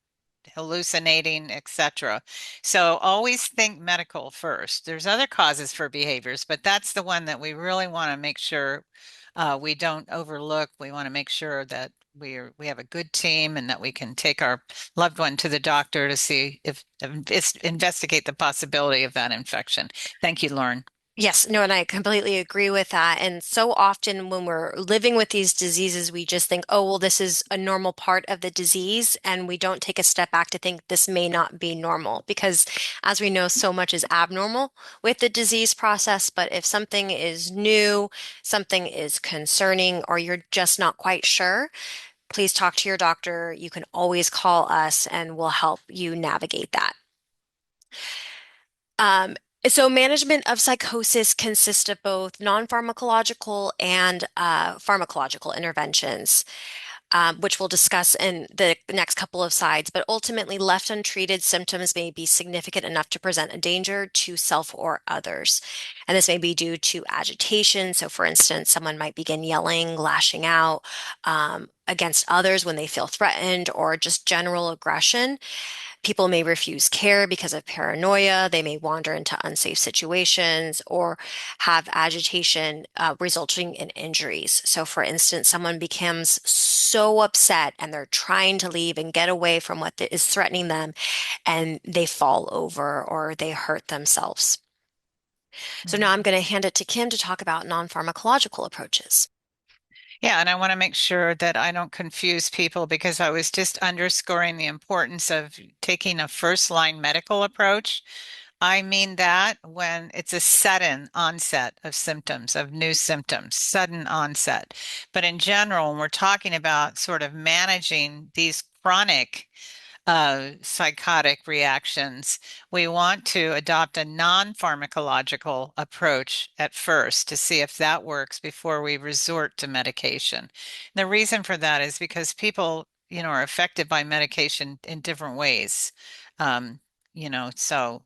hallucinating, etc. So always think medical first. There's other causes for behaviors, but that's the one that we really want to make sure we don't overlook. We want to make sure that we have a good team and that we can take our loved one to the doctor to see if investigate the possibility of that infection. Thank you, Lauren. Yes, no, and I completely agree with that. And so often when we're living with these diseases, we just think, oh, well, this is a normal part of the disease. And we don't take a step back to think this may not be normal because, as we know, so much is abnormal with the disease process. But if something is new, something is concerning, or you're just not quite sure, please talk to your doctor. You can always call us and we'll help you navigate that. Um, so management of psychosis consists of both non-pharmacological and pharmacological interventions, which we'll discuss in the next couple of slides. But ultimately, left untreated, symptoms may be significant enough to present a danger to self or others. And this may be due to agitation. So, for instance, someone might begin yelling, lashing out against others when they feel threatened, or just general aggression. People may refuse care because of paranoia. They may wander into unsafe situations or have agitation resulting in injuries. So, for instance, someone becomes so upset and they're trying to leave and get away from what is threatening them, and they fall over or they hurt themselves. So, now I'm going to hand it to Kim to talk about non-pharmacological approaches. Yeah, and I want to make sure that I don't confuse people because I was just underscoring the importance of taking a first line medical approach. I mean that when it's a sudden onset of symptoms, of new symptoms, sudden onset. But in general, when we're talking about sort of managing these chronic psychotic reactions, we want to adopt a non-pharmacological approach at first to see if that works before we resort to medication. The reason for that is because people, are affected by medication in different ways. Um, so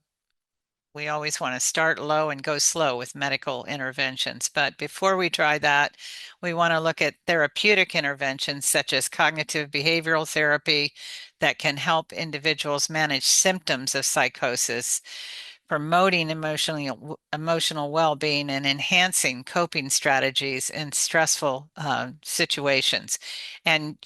we always want to start low and go slow with medical interventions. But before we try that, we want to look at therapeutic interventions such as cognitive behavioral therapy that can help individuals manage symptoms of psychosis, promoting emotional well-being and enhancing coping strategies in stressful situations. And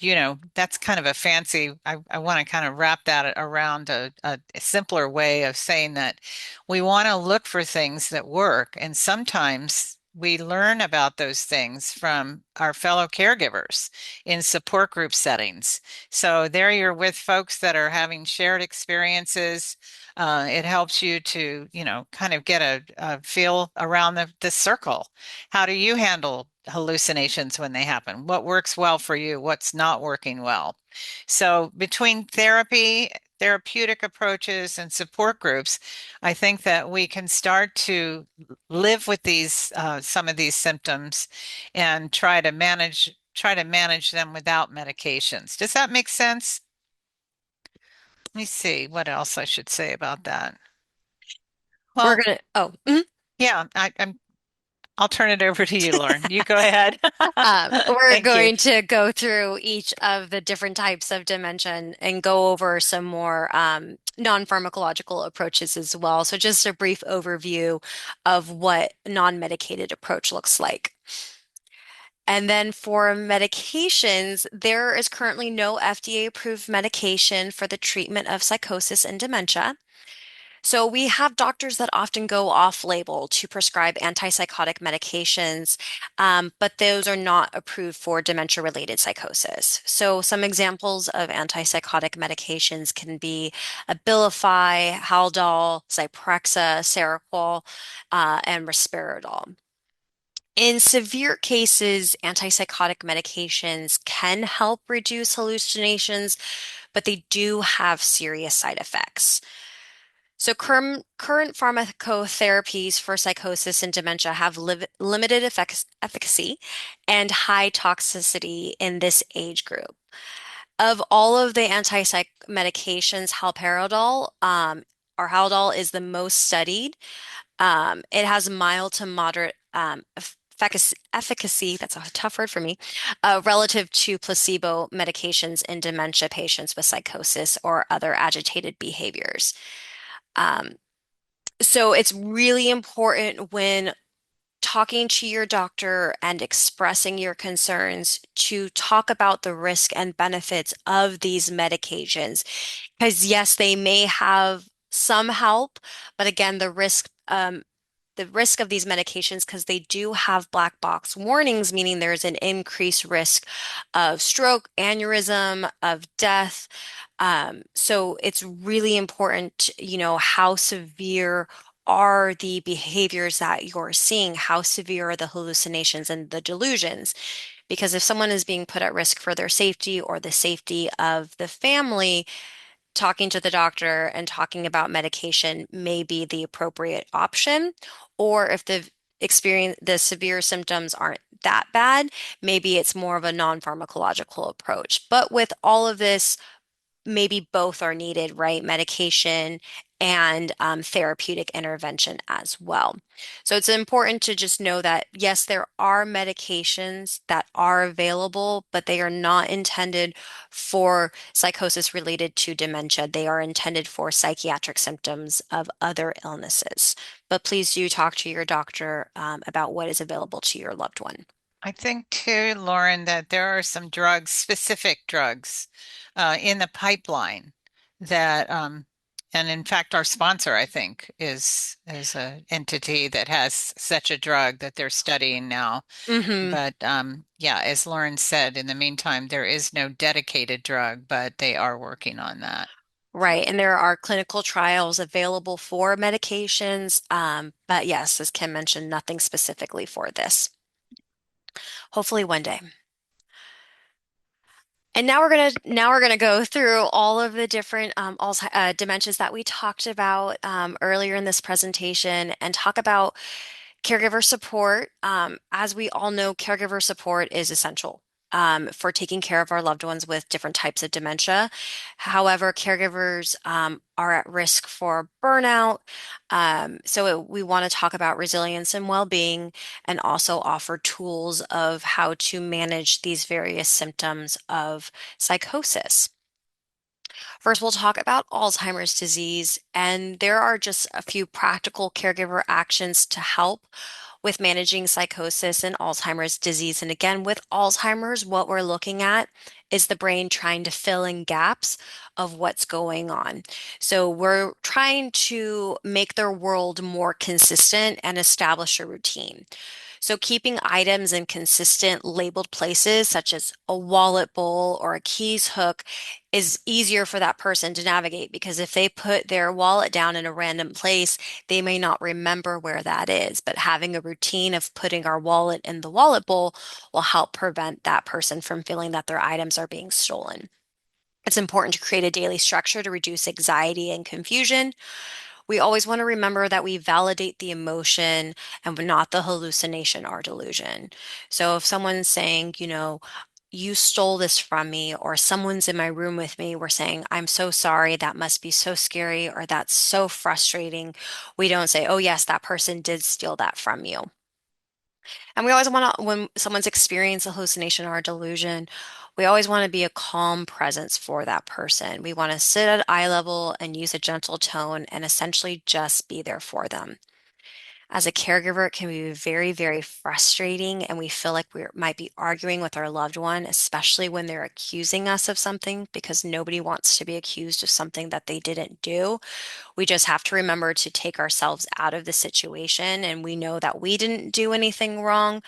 that's kind of a fancy, I want to kind of wrap that around a simpler way of saying that we want to look for things that work. And sometimes we learn about those things from our fellow caregivers in support group settings. So there you're with folks that are having shared experiences. It helps you to, kind of get a feel around the circle. How do you handle hallucinations when they happen? What works well for you? What's not working well? So between therapeutic approaches, and support groups, I think that we can start to live with these some of these symptoms and try to manage them without medications. Does that make sense? Let me see what else I should say about that. We're Well, gonna, oh, mhm. yeah, I'll turn it over to you, Lauren. You go ahead. We're Thank you. going to go through each of the different types of dementia and go over some more non-pharmacological approaches as well. So just a brief overview of what non-medicated approach looks like. And then for medications, there is currently no FDA approved medication for the treatment of psychosis and dementia. So we have doctors that often go off label to prescribe antipsychotic medications, but those are not approved for dementia-related psychosis. So some examples of antipsychotic medications can be Abilify, Haldol, Zyprexa, Seroquel, and Risperidol. In severe cases, antipsychotic medications can help reduce hallucinations, but they do have serious side effects. So current pharmacotherapies for psychosis and dementia have limited efficacy and high toxicity in this age group. Of all of the antipsych medications, or Haldol is the most studied. It has mild to moderate efficacy, that's a tough word for me, relative to placebo medications in dementia patients with psychosis or other agitated behaviors. Um, so it's really important when talking to your doctor and expressing your concerns to talk about the risk and benefits of these medications. Because yes, they may have some help, but again, the risk of these medications, because they do have black box warnings, meaning there's an increased risk of stroke, aneurysm, of death. So it's really important, how severe are the behaviors that you're seeing? How severe are the hallucinations and the delusions? Because if someone is being put at risk for their safety or the safety of the family, talking to the doctor and talking about medication may be the appropriate option. Or if the severe symptoms aren't that bad, maybe it's more of a non-pharmacological approach. But with all of this, maybe both are needed, right? Medication and therapeutic intervention as well. So it's important to just know that, yes, there are medications that are available, but they are not intended for psychosis related to dementia. They are intended for psychiatric symptoms of other illnesses. But please do talk to your doctor about what is available to your loved one. I think too, Lauren, that there are some drugs, specific drugs, in the pipeline that, and in fact, our sponsor, I think, is an entity that has such a drug that they're studying now. Hmm. But yeah, as Lauren said, in the meantime, there is no dedicated drug, but they are working on that. Right. And there are clinical trials available for medications. But yes, as Kim mentioned, nothing specifically for this. Hopefully one day. And now we're gonna go through all of the different dementias that we talked about earlier in this presentation and talk about caregiver support. As we all know, caregiver support is essential for taking care of our loved ones with different types of dementia. However, caregivers are at risk for burnout. We want to talk about resilience and well-being and also offer tools of how to manage these various symptoms of psychosis. First, we'll talk about Alzheimer's disease, and there are just a few practical caregiver actions to help with managing psychosis and Alzheimer's disease. And again, with Alzheimer's, what we're looking at is the brain trying to fill in gaps of what's going on. So we're trying to make their world more consistent and establish a routine. So keeping items in consistent labeled places, such as a wallet bowl or a keys hook, is easier for that person to navigate because if they put their wallet down in a random place, they may not remember where that is. But having a routine of putting our wallet in the wallet bowl will help prevent that person from feeling that their items are being stolen. It's important to create a daily structure to reduce anxiety and confusion. We always want to remember that we validate the emotion and not the hallucination or delusion. So if someone's saying, you stole this from me, or someone's in my room with me, we're saying, I'm so sorry, that must be so scary, or that's so frustrating. We don't say, oh, yes, that person did steal that from you. And we always want to, when someone's experienced a hallucination or a delusion, we always want to be a calm presence for that person. We want to sit at eye level and use a gentle tone and essentially just be there for them. As a caregiver, it can be very, very frustrating, and we feel like we might be arguing with our loved one, especially when they're accusing us of something, because nobody wants to be accused of something that they didn't do. We just have to remember to take ourselves out of the situation, and we know that we didn't do anything wrong.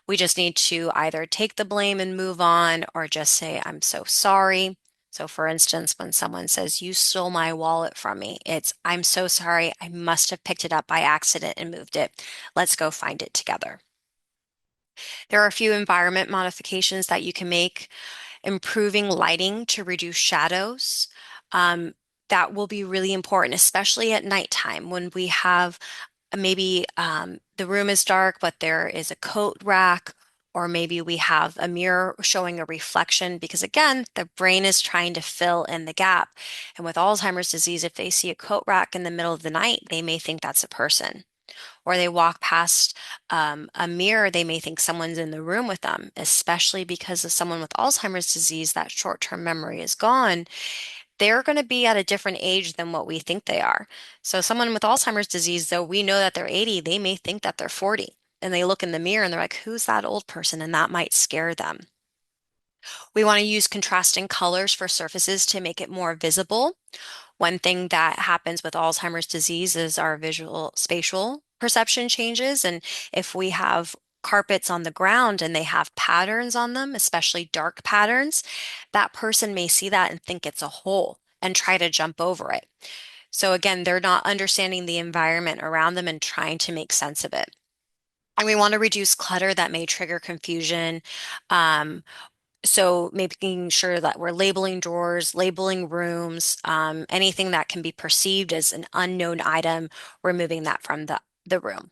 We just need to either take the blame and move on or just say, I'm so sorry. So, for instance, when someone says, you stole my wallet from me, it's, I'm so sorry. I must have picked it up by accident and moved it. Let's go find it together. There are a few environment modifications that you can make, improving lighting to reduce shadows. Um, that will be really important, especially at nighttime when we have maybe the room is dark, but there is a coat rack, or maybe we have a mirror showing a reflection because, again, the brain is trying to fill in the gap. And with Alzheimer's disease, if they see a coat rack in the middle of the night, they may think that's a person. Or they walk past a mirror, they may think someone's in the room with them, especially because of someone with Alzheimer's disease, that short-term memory is gone. They're going to be at a different age than what we think they are. So someone with Alzheimer's disease, though we know that they're 80, they may think that they're 40. And they look in the mirror and they're like, who's that old person? And that might scare them. We want to use contrasting colors for surfaces to make it more visible. One thing that happens with Alzheimer's disease is our visual spatial perception changes. And if we have carpets on the ground and they have patterns on them, especially dark patterns, that person may see that and think it's a hole and try to jump over it. So again, they're not understanding the environment around them and trying to make sense of it. And we want to reduce clutter that may trigger confusion. Um, so making sure that we're labeling drawers, labeling rooms, anything that can be perceived as an unknown item, removing that from the room.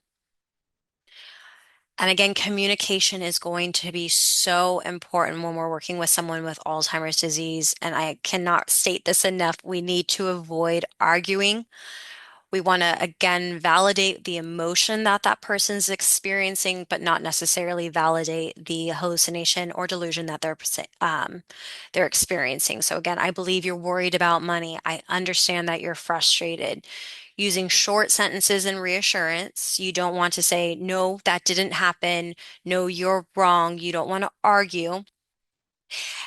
And again, communication is going to be so important when we're working with someone with Alzheimer's disease. And I cannot state this enough. We need to avoid arguing. We want to, again, validate the emotion that that person's experiencing, but not necessarily validate the hallucination or delusion that they're experiencing. So again, I believe you're worried about money. I understand that you're frustrated. Using short sentences and reassurance. You don't want to say, no, that didn't happen. No, you're wrong. You don't want to argue.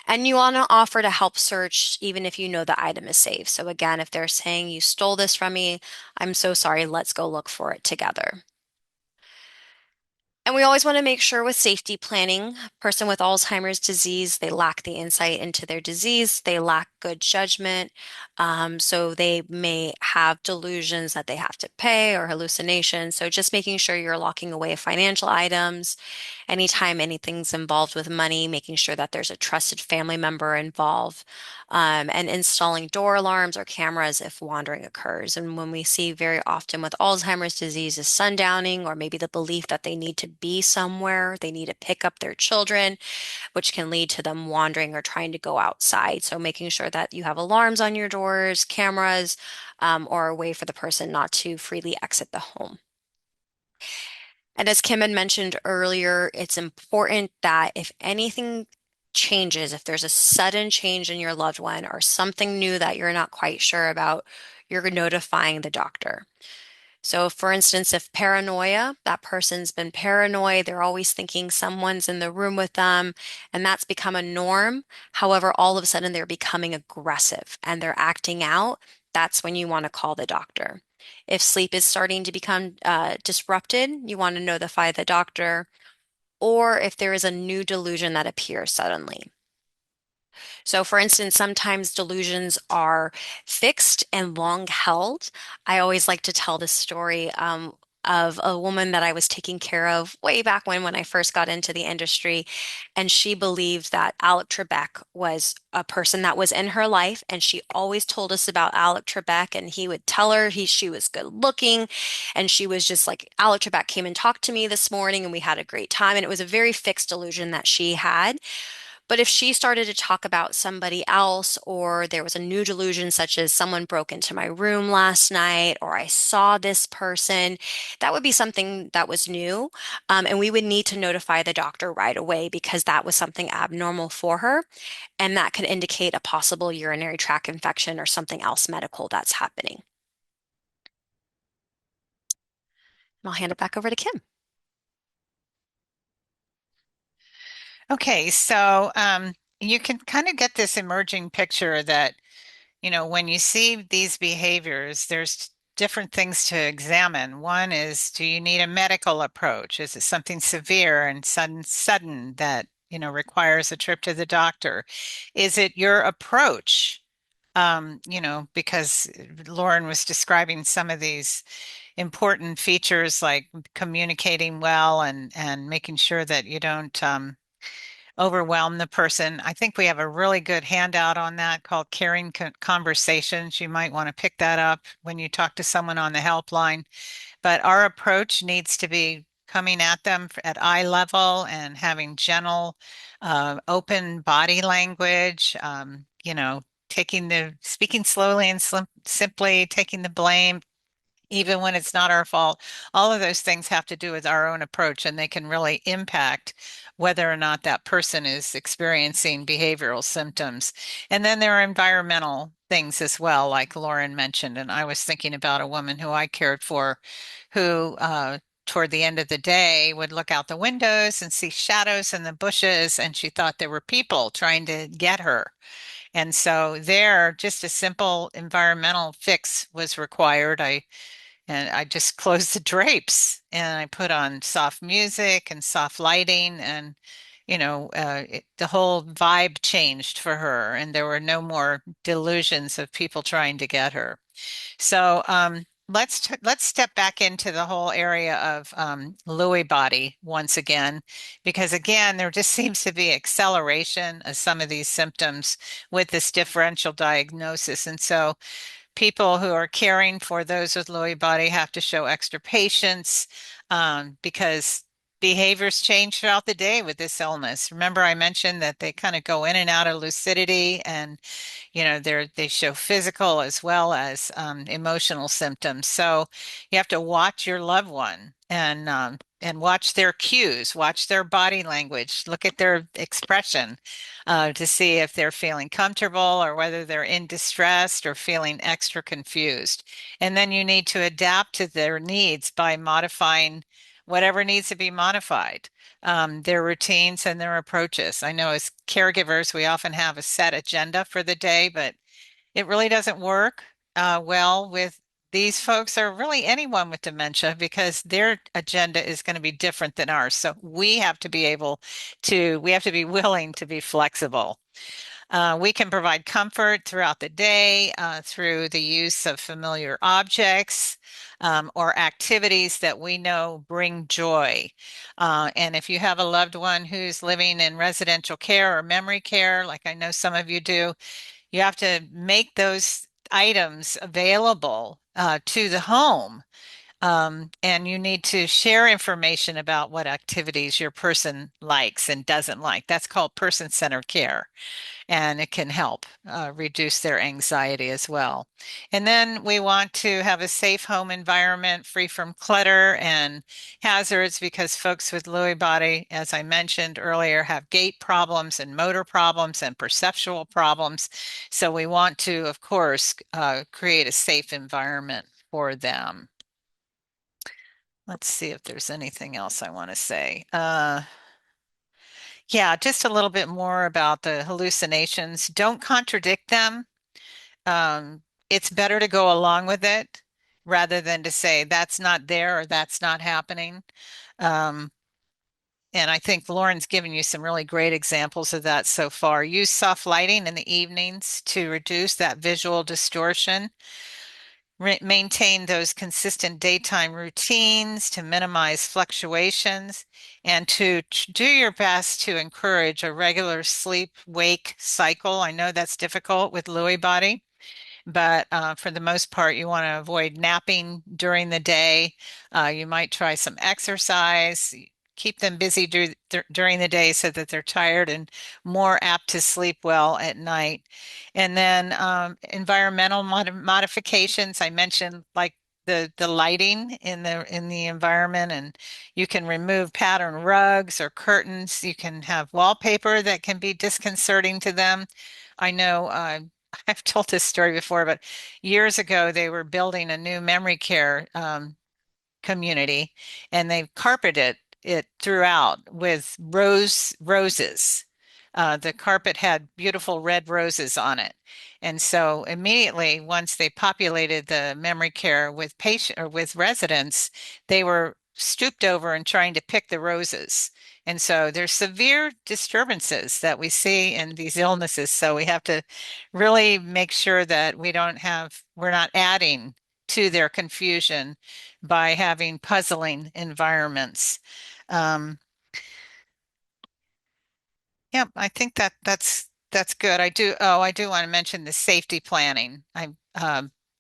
And you want to offer to help search even if you know the item is safe. So again, if they're saying you stole this from me, I'm so sorry, let's go look for it together. And we always want to make sure with safety planning, a person with Alzheimer's disease, they lack the insight into their disease, they lack good judgment. So they may have delusions that they have to pay or hallucinations. So just making sure you're locking away financial items. Anytime anything's involved with money, making sure that there's a trusted family member involved, and installing door alarms or cameras if wandering occurs. And when we see very often with Alzheimer's disease is sundowning, or maybe the belief that they need to be somewhere, they need to pick up their children, which can lead to them wandering or trying to go outside. So making sure that you have alarms on your doors, cameras, or a way for the person not to freely exit the home. And as Kim had mentioned earlier, it's important that if anything changes, if there's a sudden change in your loved one or something new that you're not quite sure about, you're notifying the doctor. So, for instance, if paranoia, that person's been paranoid, they're always thinking someone's in the room with them, and that's become a norm. However, all of a sudden they're becoming aggressive and they're acting out. That's when you want to call the doctor. If sleep is starting to become disrupted, you want to notify the doctor, or if there is a new delusion that appears suddenly. So, for instance, sometimes delusions are fixed and long held. I always like to tell this story of a woman that I was taking care of way back when I first got into the industry. And she believed that Alec Trebek was a person that was in her life. And she always told us about Alec Trebek. And he would tell her she was good looking. And she was just like, Alec Trebek came and talked to me this morning and we had a great time. And it was a very fixed delusion that she had. But if she started to talk about somebody else, or there was a new delusion, such as someone broke into my room last night, or I saw this person, that would be something that was new. And we would need to notify the doctor right away because that was something abnormal for her. And that could indicate a possible urinary tract infection or something else medical that's happening. And I'll hand it back over to Kim. Okay, so you can kind of get this emerging picture that, when you see these behaviors, there's different things to examine. One is, do you need a medical approach? Is it something severe and sudden that, requires a trip to the doctor? Is it your approach? Because Lauren was describing some of these important features like communicating well and making sure that you don't overwhelm the person. I think we have a really good handout on that called Caring Conversations. You might want to pick that up when you talk to someone on the helpline. But our approach needs to be coming at them at eye level and having gentle, open body language, speaking slowly and simply, taking the blame, even when it's not our fault. All of those things have to do with our own approach, and they can really impact whether or not that person is experiencing behavioral symptoms. And then there are environmental things as well, like Lauren mentioned. And I was thinking about a woman who I cared for who, toward the end of the day, would look out the windows and see shadows in the bushes, and she thought there were people trying to get her. And so there, just a simple environmental fix was required. I just closed the drapes and I put on soft music and soft lighting, and the whole vibe changed for her, and there were no more delusions of people trying to get her. So let's step back into the whole area of Lewy body once again, because again, there just seems to be acceleration of some of these symptoms with this differential diagnosis. And so people who are caring for those with Lewy body have to show extra patience, because behaviors change throughout the day with this illness. Remember, I mentioned that they kind of go in and out of lucidity, and they show physical as well as emotional symptoms. So you have to watch your loved one and watch their cues, watch their body language, look at their expression, to see if they're feeling comfortable or whether they're in distress or feeling extra confused. And then you need to adapt to their needs by modifying whatever needs to be modified, their routines and their approaches. I know as caregivers, we often have a set agenda for the day, but it really doesn't work well with these folks are really anyone with dementia because their agenda is going to be different than ours. So we have to be willing to be flexible. We can provide comfort throughout the day through the use of familiar objects or activities that we know bring joy. And if you have a loved one who's living in residential care or memory care, like I know some of you do, you have to make those items available to the home. And you need to share information about what activities your person likes and doesn't like. That's called person-centered care, and it can help reduce their anxiety as well. And then we want to have a safe home environment free from clutter and hazards because folks with Lewy body, as I mentioned earlier, have gait problems and motor problems and perceptual problems. So we want to, of course, create a safe environment for them. Let's see if there's anything else I want to say. Yeah, just a little bit more about the hallucinations. Don't contradict them. It's better to go along with it rather than to say that's not there or that's not happening. Um, and I think Lauren's given you some really great examples of that so far. Use soft lighting in the evenings to reduce that visual distortion. Maintain those consistent daytime routines to minimize fluctuations and to do your best to encourage a regular sleep-wake cycle. I know that's difficult with Lewy body, but for the most part, you want to avoid napping during the day. You might try some exercise. Keep them busy during the day so that they're tired and more apt to sleep well at night. And then environmental modifications. I mentioned like the lighting in the environment, and you can remove pattern rugs or curtains. You can have wallpaper that can be disconcerting to them. I know I've told this story before, but years ago they were building a new memory care community, and they carpeted it throughout with roses. The carpet had beautiful red roses on it. And so immediately once they populated the memory care with patient or with residents, they were stooped over and trying to pick the roses. And so there's severe disturbances that we see in these illnesses. So we have to really make sure that we're not adding to their confusion by having puzzling environments. Um, yeah, I think that's good. I do want to mention the safety planning.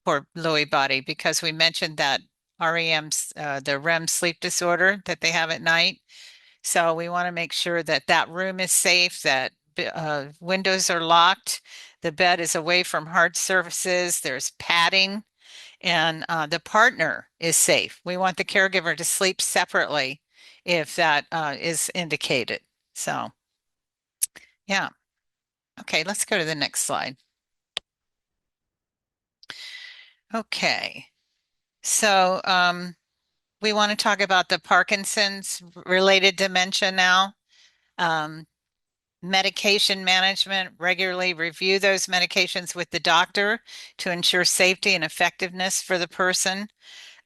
For Lewy body because we mentioned that REM's the REM sleep disorder that they have at night. So we want to make sure that that room is safe, that windows are locked, the bed is away from hard surfaces, there's padding, and the partner is safe. We want the caregiver to sleep separately if that is indicated. So, yeah. Okay, let's go to the next slide. Okay, so we want to talk about the Parkinson's related dementia now. Um, Medication management, regularly review those medications with the doctor to ensure safety and effectiveness for the person.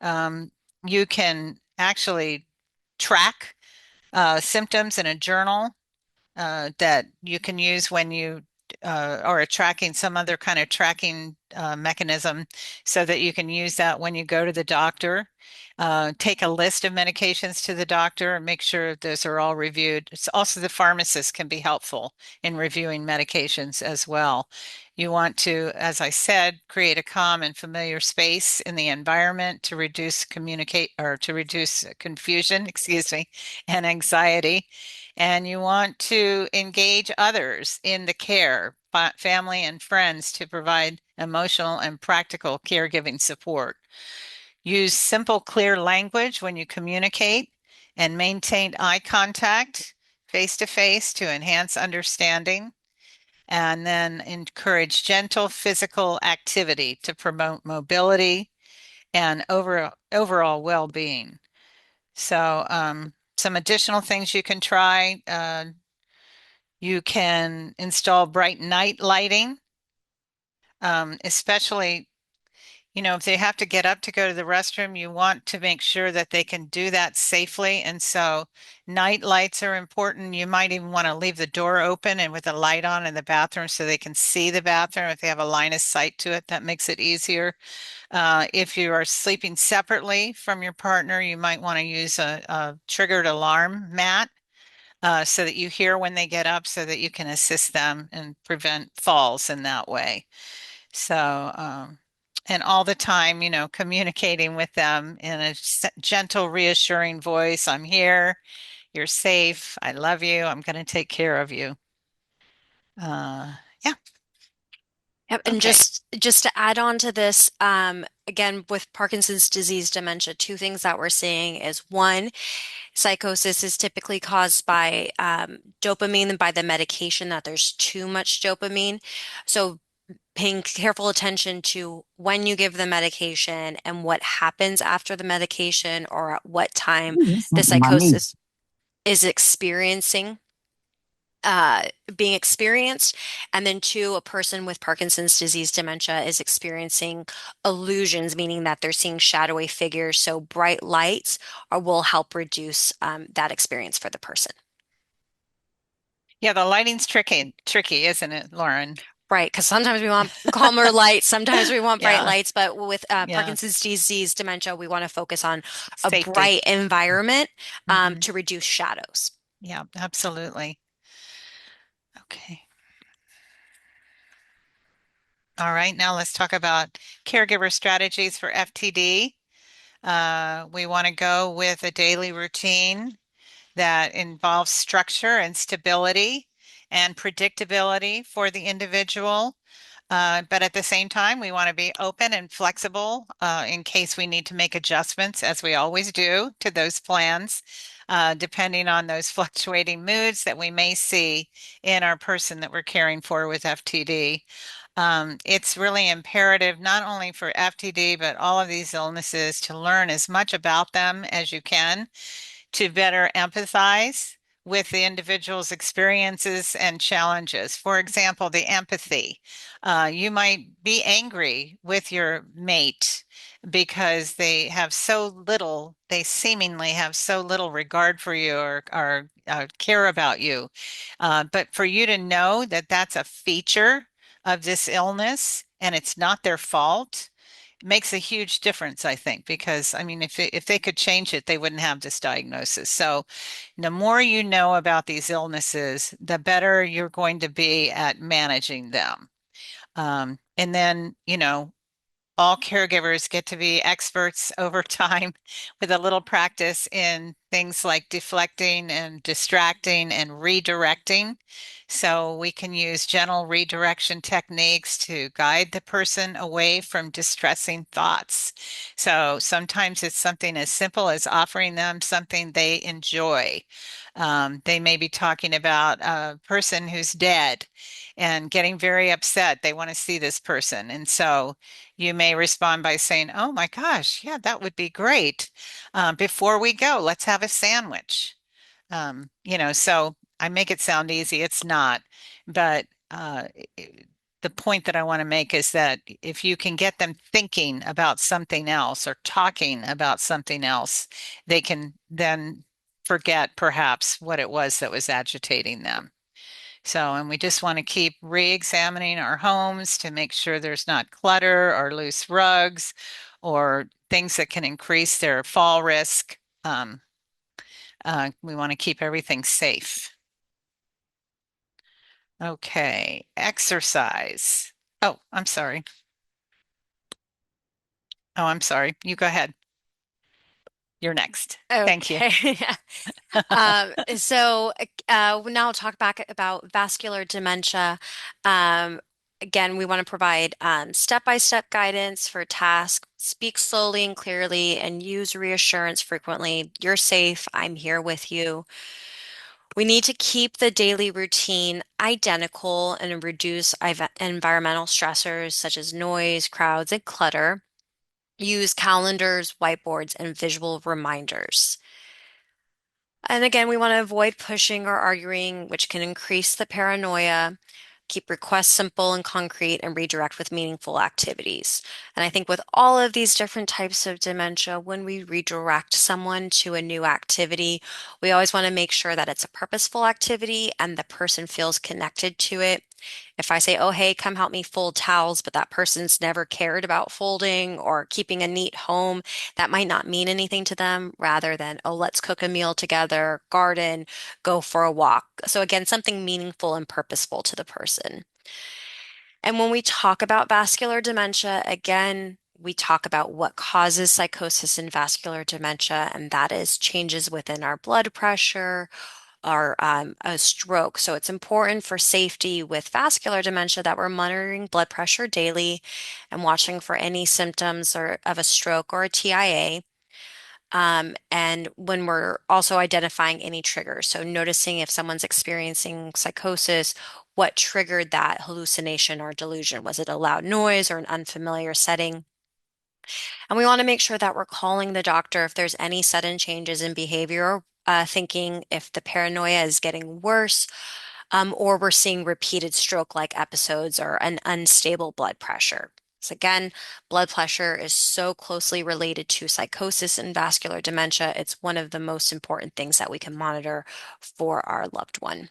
You can actually track symptoms in a journal that you can use when you or tracking some other kind of tracking mechanism so that you can use that when you go to the doctor. Take a list of medications to the doctor and make sure those are all reviewed. It's also the pharmacist can be helpful in reviewing medications as well. You want to, as I said, create a calm and familiar space in the environment to reduce confusion, excuse me, and anxiety. And you want to engage others in the care, family and friends, to provide emotional and practical caregiving support. Use simple, clear language when you communicate and maintain eye contact face to face to enhance understanding. And then encourage gentle physical activity to promote mobility and overall well-being. So some additional things you can try. You can install bright night lighting, especially if they have to get up to go to the restroom, you want to make sure that they can do that safely. And so night lights are important. You might even want to leave the door open and with a light on in the bathroom so they can see the bathroom. If they have a line of sight to it, that makes it easier. If you are sleeping separately from your partner, you might want to use a triggered alarm mat so that you hear when they get up so that you can assist them and prevent falls in that way. So, and all the time, communicating with them in a gentle, reassuring voice. I'm here. You're safe. I love you. I'm going to take care of you. Yeah. Yep, and Okay. just to add on to this, again with Parkinson's disease dementia, two things that we're seeing is one, psychosis is typically caused by dopamine and by the medication that there's too much dopamine. So paying careful attention to when you give the medication and what happens after the medication or at what time the psychosis is experiencing uh, being experienced. And then two, a person with Parkinson's disease dementia is experiencing illusions, meaning that they're seeing shadowy figures. So bright lights will help reduce that experience for the person. Yeah, the lighting's tricky, isn't it, Lauren? Right, because sometimes we want calmer lights, sometimes we want bright Yeah, lights, but with yeah. Parkinson's disease dementia, we want to focus on a Safety. bright environment Hmm. to reduce shadows. Yeah, absolutely. Okay. All right, now let's talk about caregiver strategies for FTD. We want to go with a daily routine that involves structure and stability and predictability for the individual. But at the same time, we want to be open and flexible in case we need to make adjustments, as we always do, to those plans, depending on those fluctuating moods that we may see in our person that we're caring for with FTD. It's really imperative not only for FTD, but all of these illnesses to learn as much about them as you can to better empathize with the individual's experiences and challenges. For example, the empathy. You might be angry with your mate because they seemingly have so little regard for you or care about you. But for you to know that that's a feature of this illness and it's not their fault makes a huge difference, I think, because I mean, if they could change it, they wouldn't have this diagnosis. So the more you know about these illnesses, the better you're going to be at managing them. And then, all caregivers get to be experts over time with a little practice in things like deflecting and distracting and redirecting. So we can use gentle redirection techniques to guide the person away from distressing thoughts. So sometimes it's something as simple as offering them something they enjoy. They may be talking about a person who's dead and getting very upset. They want to see this person. And so you may respond by saying, "Oh my gosh, yeah, that would be great. Before we go, let's have a sandwich." So I make it sound easy. It's not. But the point that I want to make is that if you can get them thinking about something else or talking about something else, they can then forget perhaps what it was that was agitating them. So, and we just want to keep re-examining our homes to make sure there's not clutter or loose rugs or things that can increase their fall risk. We want to keep everything safe. Okay, exercise. Oh, I'm sorry. Oh, I'm sorry. You go ahead. You're next. Thank you. Okay. So now I'll talk back about vascular dementia. Again, we want to provide step-by-step guidance for tasks, speak slowly and clearly, and use reassurance frequently. You're safe. I'm here with you. We need to keep the daily routine identical and reduce environmental stressors such as noise, crowds, and clutter. Use calendars, whiteboards, and visual reminders. And again, we want to avoid pushing or arguing, which can increase the paranoia. keep requests simple and concrete, and redirect with meaningful activities. And I think with all of these different types of dementia, when we redirect someone to a new activity, we always want to make sure that it's a purposeful activity and the person feels connected to it. If I say, oh, hey, come help me fold towels, but that person's never cared about folding or keeping a neat home, that might not mean anything to them rather than, oh, let's cook a meal together, garden, go for a walk. So again, something meaningful and purposeful to the person. And when we talk about vascular dementia, again, we talk about what causes psychosis and vascular dementia, and that is changes within our blood pressure, or a stroke. So it's important for safety with vascular dementia that we're monitoring blood pressure daily and watching for any symptoms of a stroke or a TIA. And when we're also identifying any triggers, so noticing if someone's experiencing psychosis, what triggered that hallucination or delusion? Was it a loud noise or an unfamiliar setting? And we want to make sure that we're calling the doctor if there's any sudden changes in behavior or thinking, if the paranoia is getting worse, or we're seeing repeated stroke-like episodes or an unstable blood pressure. So again, blood pressure is so closely related to psychosis and vascular dementia. It's one of the most important things that we can monitor for our loved one.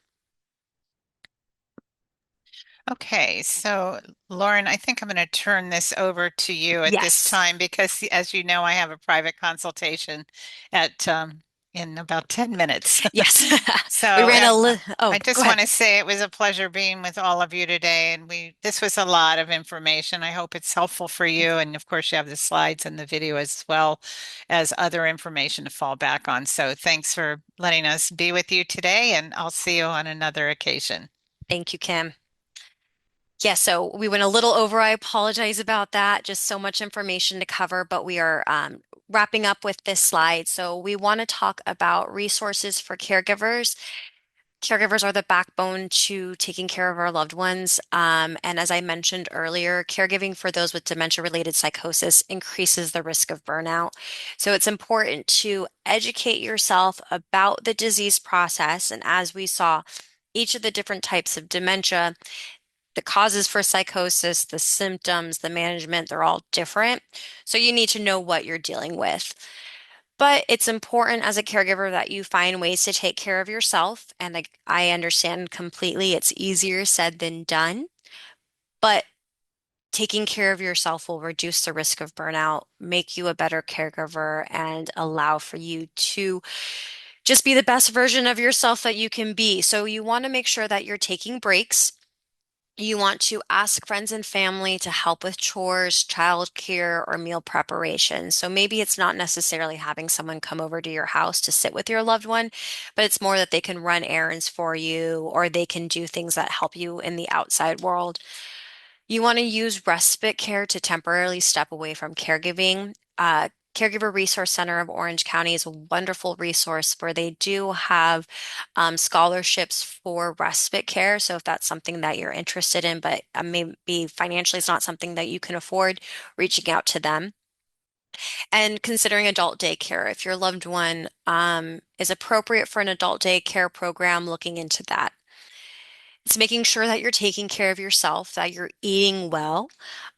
Okay, so Lauren, I think I'm going to turn this over to you at this Yes. time because, as you know, I have a private consultation at in about 10 minutes. Yes. We So ran a li oh, I go just ahead. want to say it was a pleasure being with all of you today, and this was a lot of information. I hope it's helpful for you, and of course, you have the slides and the video as well as other information to fall back on. So thanks for letting us be with you today, and I'll see you on another occasion. Thank you, Kim. Yeah, so we went a little over. I apologize about that. Just so much information to cover, but we are wrapping up with this slide. So we want to talk about resources for caregivers. Caregivers are the backbone to taking care of our loved ones. And as I mentioned earlier, caregiving for those with dementia-related psychosis increases the risk of burnout. So it's important to educate yourself about the disease process. And as we saw, each of the different types of dementia, the causes for psychosis, the symptoms, the management, they're all different. So you need to know what you're dealing with. But it's important as a caregiver that you find ways to take care of yourself. And I understand completely it's easier said than done. But taking care of yourself will reduce the risk of burnout, make you a better caregiver, and allow for you to just be the best version of yourself that you can be. So you want to make sure that you're taking breaks. You want to ask friends and family to help with chores, childcare, or meal preparation. So maybe it's not necessarily having someone come over to your house to sit with your loved one, but it's more that they can run errands for you or they can do things that help you in the outside world. You want to use respite care to temporarily step away from caregiving. Caregiver Resource Center of Orange County is a wonderful resource where they do have scholarships for respite care. So if that's something that you're interested in, but maybe financially it's not something that you can afford, reaching out to them. And considering adult daycare, if your loved one is appropriate for an adult daycare program, looking into that. It's making sure that you're taking care of yourself, that you're eating well.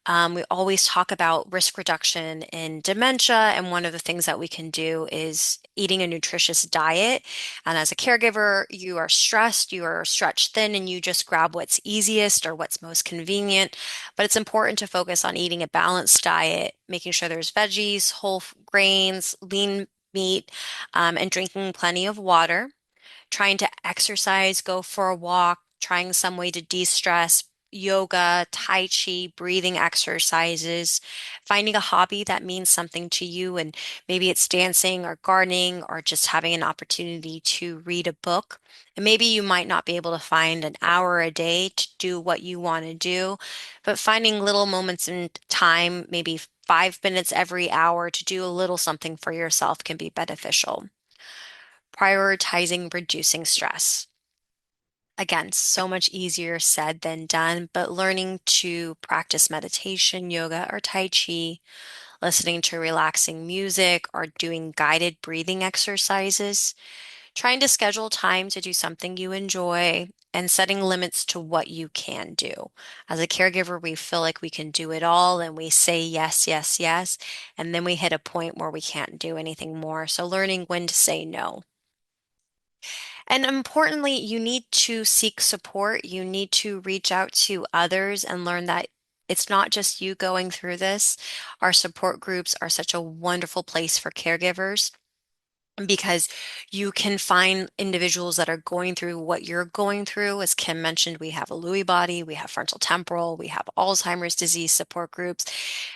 We always talk about risk reduction in dementia, and one of the things that we can do is eating a nutritious diet. And as a caregiver, you are stressed, you are stretched thin, and you just grab what's easiest or what's most convenient. But it's important to focus on eating a balanced diet, making sure there's veggies, whole grains, lean meat, and drinking plenty of water, trying to exercise, go for a walk, trying some way to de-stress, yoga, tai chi, breathing exercises, finding a hobby that means something to you, and maybe it's dancing or gardening or just having an opportunity to read a book. And maybe you might not be able to find an hour a day to do what you want to do, but finding little moments in time, maybe 5 minutes every hour to do a little something for yourself can be beneficial. Prioritizing reducing stress. Again, so much easier said than done, but learning to practice meditation, yoga, or Tai Chi, listening to relaxing music, or doing guided breathing exercises, Trying to schedule time to do something you enjoy and setting limits to what you can do. As a caregiver, we feel like we can do it all and we say yes, yes, yes, and then we hit a point where we can't do anything more. So learning when to say no. And importantly, you need to seek support. You need to reach out to others and learn that it's not just you going through this. Our support groups are such a wonderful place for caregivers because you can find individuals that are going through what you're going through. As Kim mentioned, we have a Lewy body, we have frontotemporal, we have Alzheimer's disease support groups.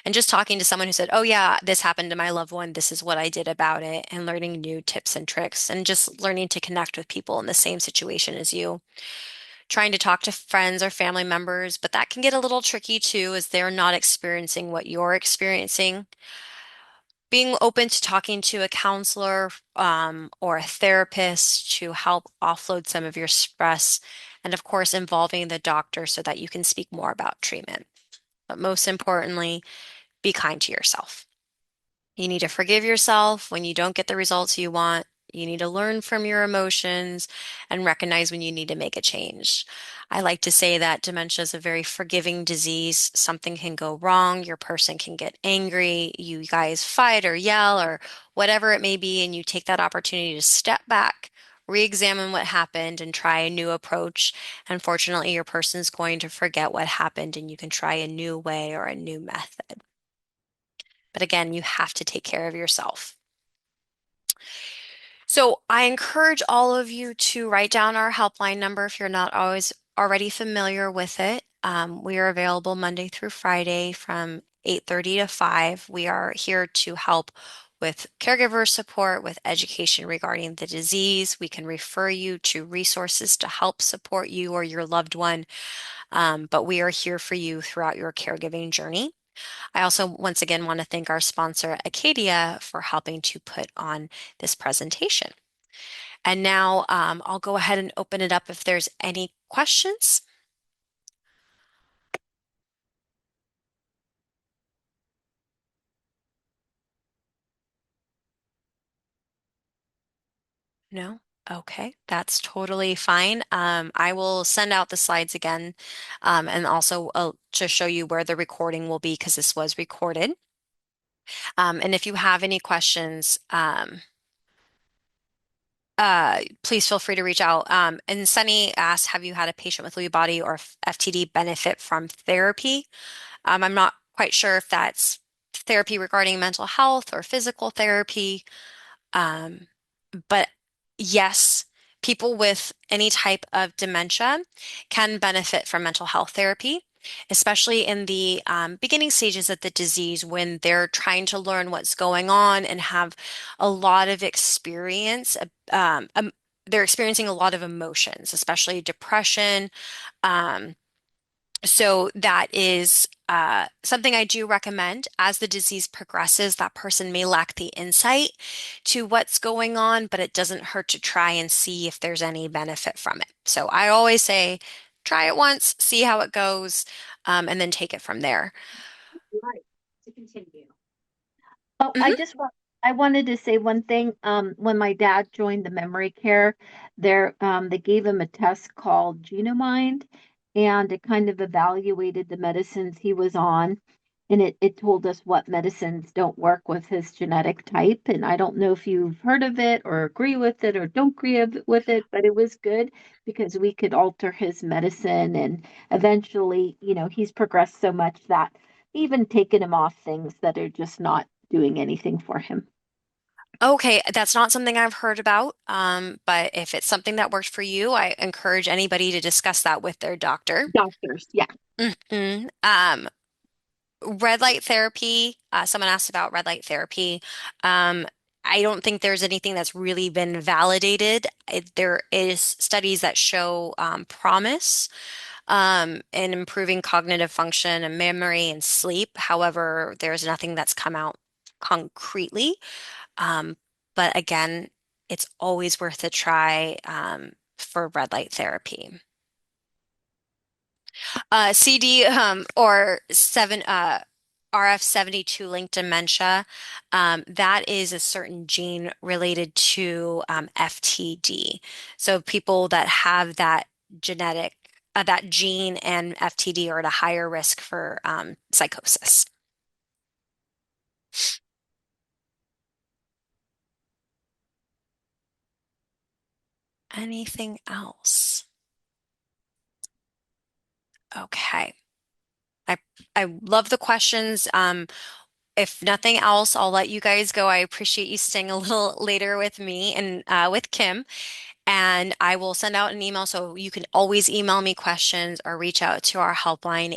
And just talking to someone who said, "Oh, yeah, this happened to my loved one. This is what I did about it," and learning new tips and tricks, and just learning to connect with people in the same situation as you. Trying to talk to friends or family members, but that can get a little tricky too, as they're not experiencing what you're experiencing. Being open to talking to a counselor or a therapist to help offload some of your stress, and of course, involving the doctor so that you can speak more about treatment. But most importantly, be kind to yourself. You need to forgive yourself when you don't get the results you want. You need to learn from your emotions and recognize when you need to make a change. I like to say that dementia is a very forgiving disease. Something can go wrong, your person can get angry, you guys fight or yell or whatever it may be, and you take that opportunity to step back, re-examine what happened, and try a new approach. Unfortunately, your person's going to forget what happened, and you can try a new way or a new method. But again, you have to take care of yourself. So I encourage all of you to write down our helpline number if you're not always already familiar with it. We are available Monday through Friday from 8:30 to 5. We are here to help with caregiver support, with education regarding the disease. We can refer you to resources to help support you or your loved one, but we are here for you throughout your caregiving journey. I also, once again, want to thank our sponsor, Acadia, for helping to put on this presentation. And now I'll go ahead and open it up if there's any questions. No? Okay, that's totally fine. I will send out the slides again and also to show you where the recording will be because this was recorded. And if you have any questions, please feel free to reach out. And Sunny asked, have you had a patient with Lewy body or FTD benefit from therapy? I'm not quite sure if that's therapy regarding mental health or physical therapy. Um, but yes, people with any type of dementia can benefit from mental health therapy, especially in the beginning stages of the disease when they're trying to learn what's going on and have a lot of experience. They're experiencing a lot of emotions, especially depression. Um, so that is something I do recommend. As the disease progresses, that person may lack the insight to what's going on, but it doesn't hurt to try and see if there's any benefit from it. So I always say, try it once, see how it goes, and then take it from there. Right. To continue. Oh, Mhm. I wanted to say one thing. When my dad joined the memory care, they gave him a test called Genomind, and it kind of evaluated the medicines he was on, and it told us what medicines don't work with his genetic type. And I don't know if you've heard of it or agree with it or don't with it, but it was good because we could alter his medicine, and eventually, he's progressed so much that even taken him off things that are just not doing anything for him. Okay, that's not something I've heard about, but if it's something that worked for you, I encourage anybody to discuss that with their doctor. Doctors, yeah. Mhm. Red light therapy, someone asked about red light therapy. Um, I don't think there's anything that's really been validated. There is studies that show promise in improving cognitive function and memory and sleep. However, there's nothing that's come out concretely. Um, but again, it's always worth a try for red light therapy. CD or seven RF72 linked dementia, that is a certain gene related to FTD. So people that have that genetic, that gene and FTD are at a higher risk for psychosis. Anything else? Okay. I I love the questions. If nothing else, I'll let you guys go. I appreciate you staying a little later with me and with Kim. And I will send out an email so you can always email me questions or reach out to our helpline,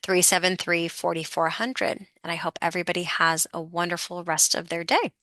844-373-4400. And I hope everybody has a wonderful rest of their day.